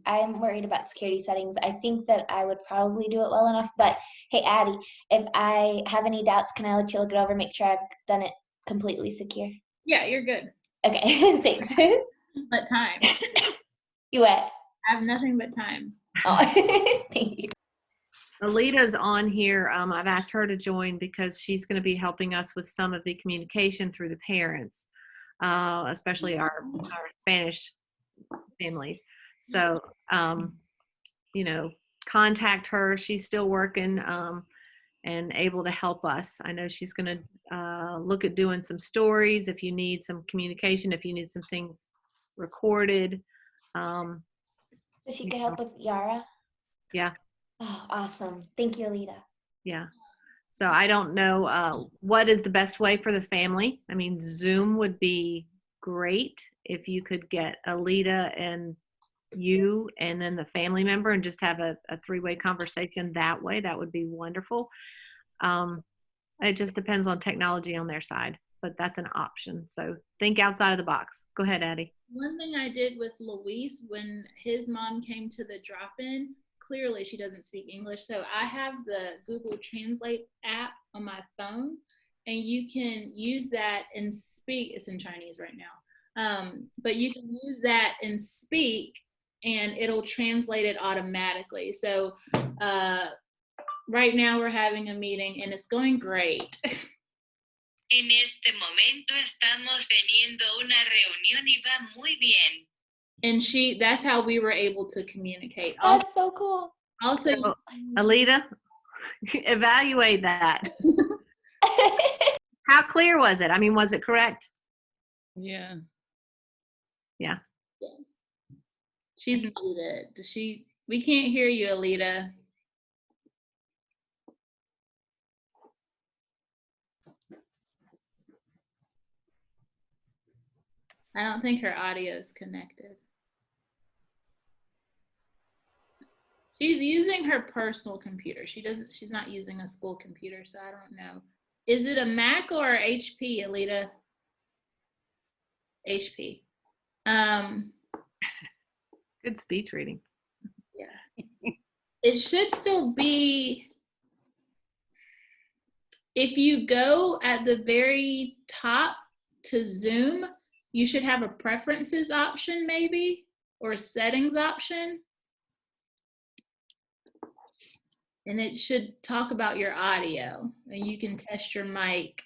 I'm worried about security settings. I think that I would probably do it well enough. But hey, Addie, if I have any doubts, can I let you look it over, make sure I've done it completely secure? Yeah, you're good. Okay, thanks. But time. You what? I have nothing but time. Oh, thank you. Alita's on here. I've asked her to join because she's going to be helping us with some of the communication through the parents, especially our Spanish families. So, contact her. She's still working and able to help us. I know she's going to look at doing some stories if you need some communication, if you need some things recorded. So she could help with Yara? Yeah. Oh, awesome. Thank you, Alita. Yeah. So I don't know what is the best way for the family. I mean, Zoom would be great if you could get Alita and you and then the family member and just have a three-way conversation that way. That would be wonderful. It just depends on technology on their side, but that's an option. So think outside of the box. Go ahead, Addie. One thing I did with Luis when his mom came to the drop-in, clearly she doesn't speak English, so I have the Google Translate app on my phone, and you can use that and speak. It's in Chinese right now, but you can use that and speak, and it'll translate it automatically. So right now we're having a meeting, and it's going great. En este momento estamos teniendo una reunión y va muy bien. And that's how we were able to communicate. That's so cool. Also, so, Alita, evaluate that. How clear was it? I mean, was it correct? Yeah. Yeah. She's muted. We can't hear you, Alita. I don't think her audio is connected. She's using her personal computer. She's not using a school computer, so I don't know. Is it a Mac or HP, Alita? HP. Good speech reading. Yeah. It should still be, if you go at the very top to Zoom, you should have a preferences option maybe, or a settings option. And it should talk about your audio, and you can test your mic.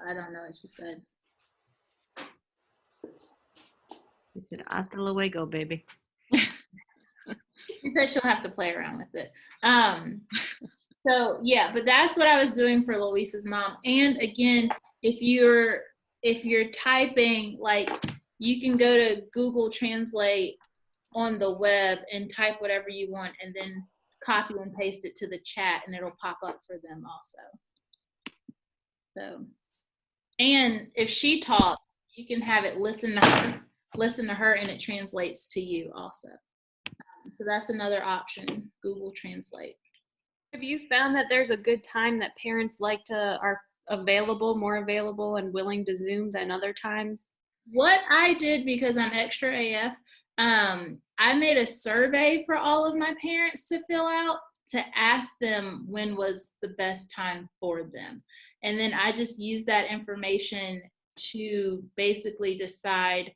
I don't know what you said. You said, hasta luego, baby. She said she'll have to play around with it. So yeah, but that's what I was doing for Luis's mom. And again, if you're typing, like, you can go to Google Translate on the web and type whatever you want, and then copy and paste it to the chat, and it'll pop up for them also. So, and if she talks, you can have it listen to her listen to her and it translates to you also. So that's another option, Google Translate. Have you found that there's a good time that parents are more available and willing to Zoom than other times? What I did, because I'm extra AF, I made a survey for all of my parents to fill out to ask them when was the best time for them. And then I just used that information to basically decide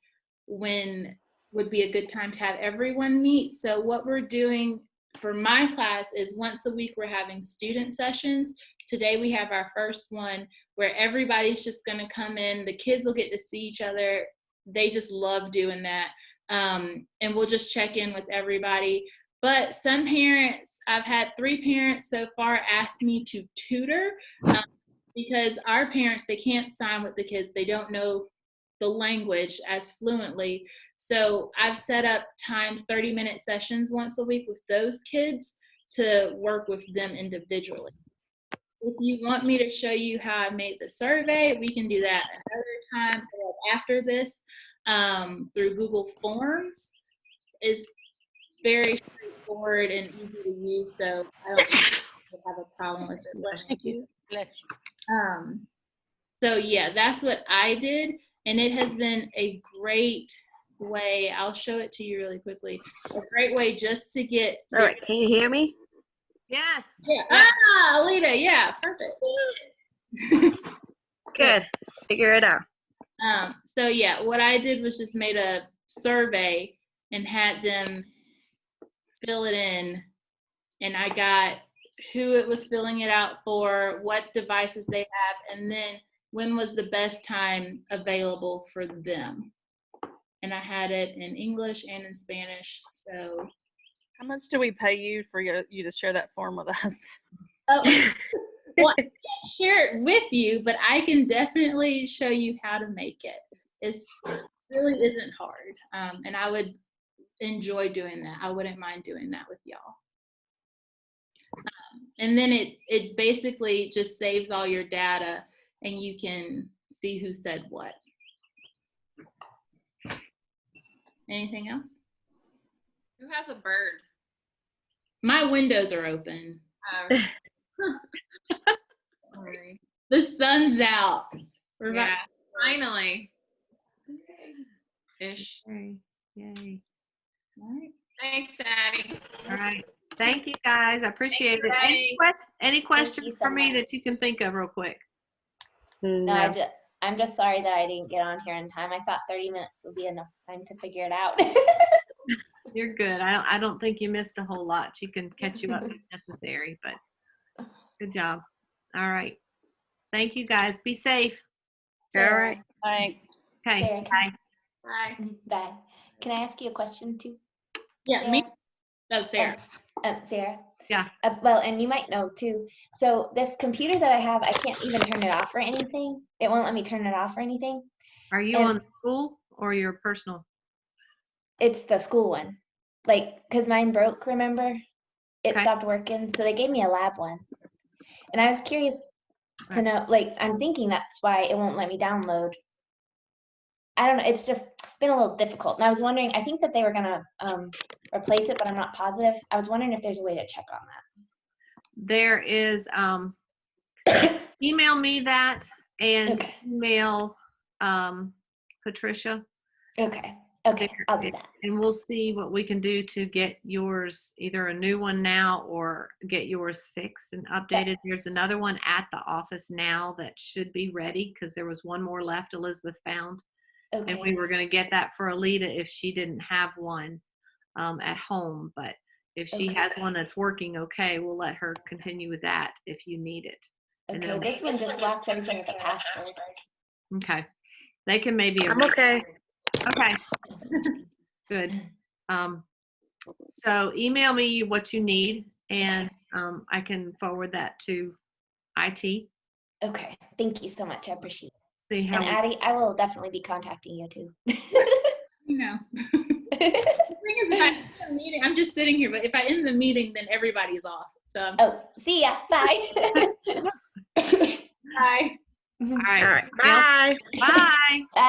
when would be a good time to have everyone meet. So what we're doing for my class is once a week we're having student sessions. Today we have our first one where everybody's just going to come in. The kids will get to see each other. They just love doing that. And we'll just check in with everybody. But some parents, I've had 3 parents so far ask me to tutor because our parents, they can't sign with the kids. They don't know the language as fluently. So I've set up times 30-minute sessions once a week with those kids to work with them individually. If you want me to show you how I made the survey, we can do that another time or after this through Google Forms. It's very straightforward and easy to use, so I don't think you'll have a problem with it. Thank you. Bless you. So yeah, that's what I did, and it has been a great way. I'll show it to you really quickly. A great way just to get. All right, can you hear me? Yes. Yeah. Ah, Alita. Yeah, perfect. Good. Figure it out. So yeah, what I did was just made a survey and had them fill it in, and I got who it was filling it out for, what devices they have, and then when was the best time available for them. And I had it in English and in Spanish. So How much do we pay you for you to share that form with us? oh, well, I can't share it with you, but I can definitely show you how to make it. It really isn't hard, and I would enjoy doing that. I wouldn't mind doing that with y'all. And then it basically just saves all your data and you can see who said what. Anything else? Who has a bird? My windows are open. Sorry. The sun's out. We're about- Yeah, finally. Ish. Yay. All right. Thanks, Addie. All right. Thank you guys. I appreciate it. Any questions for me that you can think of real quick? No, I'm just sorry that I didn't get on here in time. I thought 30 minutes would be enough time to figure it out. You're good. I don't think you missed a whole lot. She can catch you up if necessary, but good job. All right. Thank you guys. Be safe. All right. Bye. Okay. Sarah, Bye. Bye. Bye. Can I ask you a question too? Yeah, Sarah? me. Oh, Sarah. Sarah. Yeah. Well, and you might know too. So this computer that I have, I can't even turn it off or anything. It won't let me turn it off or anything. Are you on school or your personal? It's the school one. Like, because mine broke, remember? It stopped working. So they gave me a lab one. And I was curious to know, like, I'm thinking that's why it won't let me download. I don't know. It's just been a little difficult. And I was wondering, I think that they were going to replace it, but I'm not positive. I was wondering if there's a way to check on that. There is, email me that and email Patricia. Okay, I'll do that. And we'll see what we can do to get yours, either a new one now or get yours fixed and updated. There's another one at the office now that should be ready because there was one more left Elizabeth found. Okay. And we were going to get that for Alita if she didn't have one at home. But if she has one that's working okay, we'll let her continue with that if you need it. Okay, this one just locks everything with a password. Okay. They can maybe. I'm okay. Okay. Good. So email me what you need and I can forward that to IT. Okay. Thank you so much. I appreciate it. See how. And Addie, I will definitely be contacting you too. You know. The thing is, if I end the meeting, I'm just sitting here, but if I end the meeting, then everybody's off. So I'm just. Oh, see ya. Bye. Bye. All right. All right. Bye. Bye.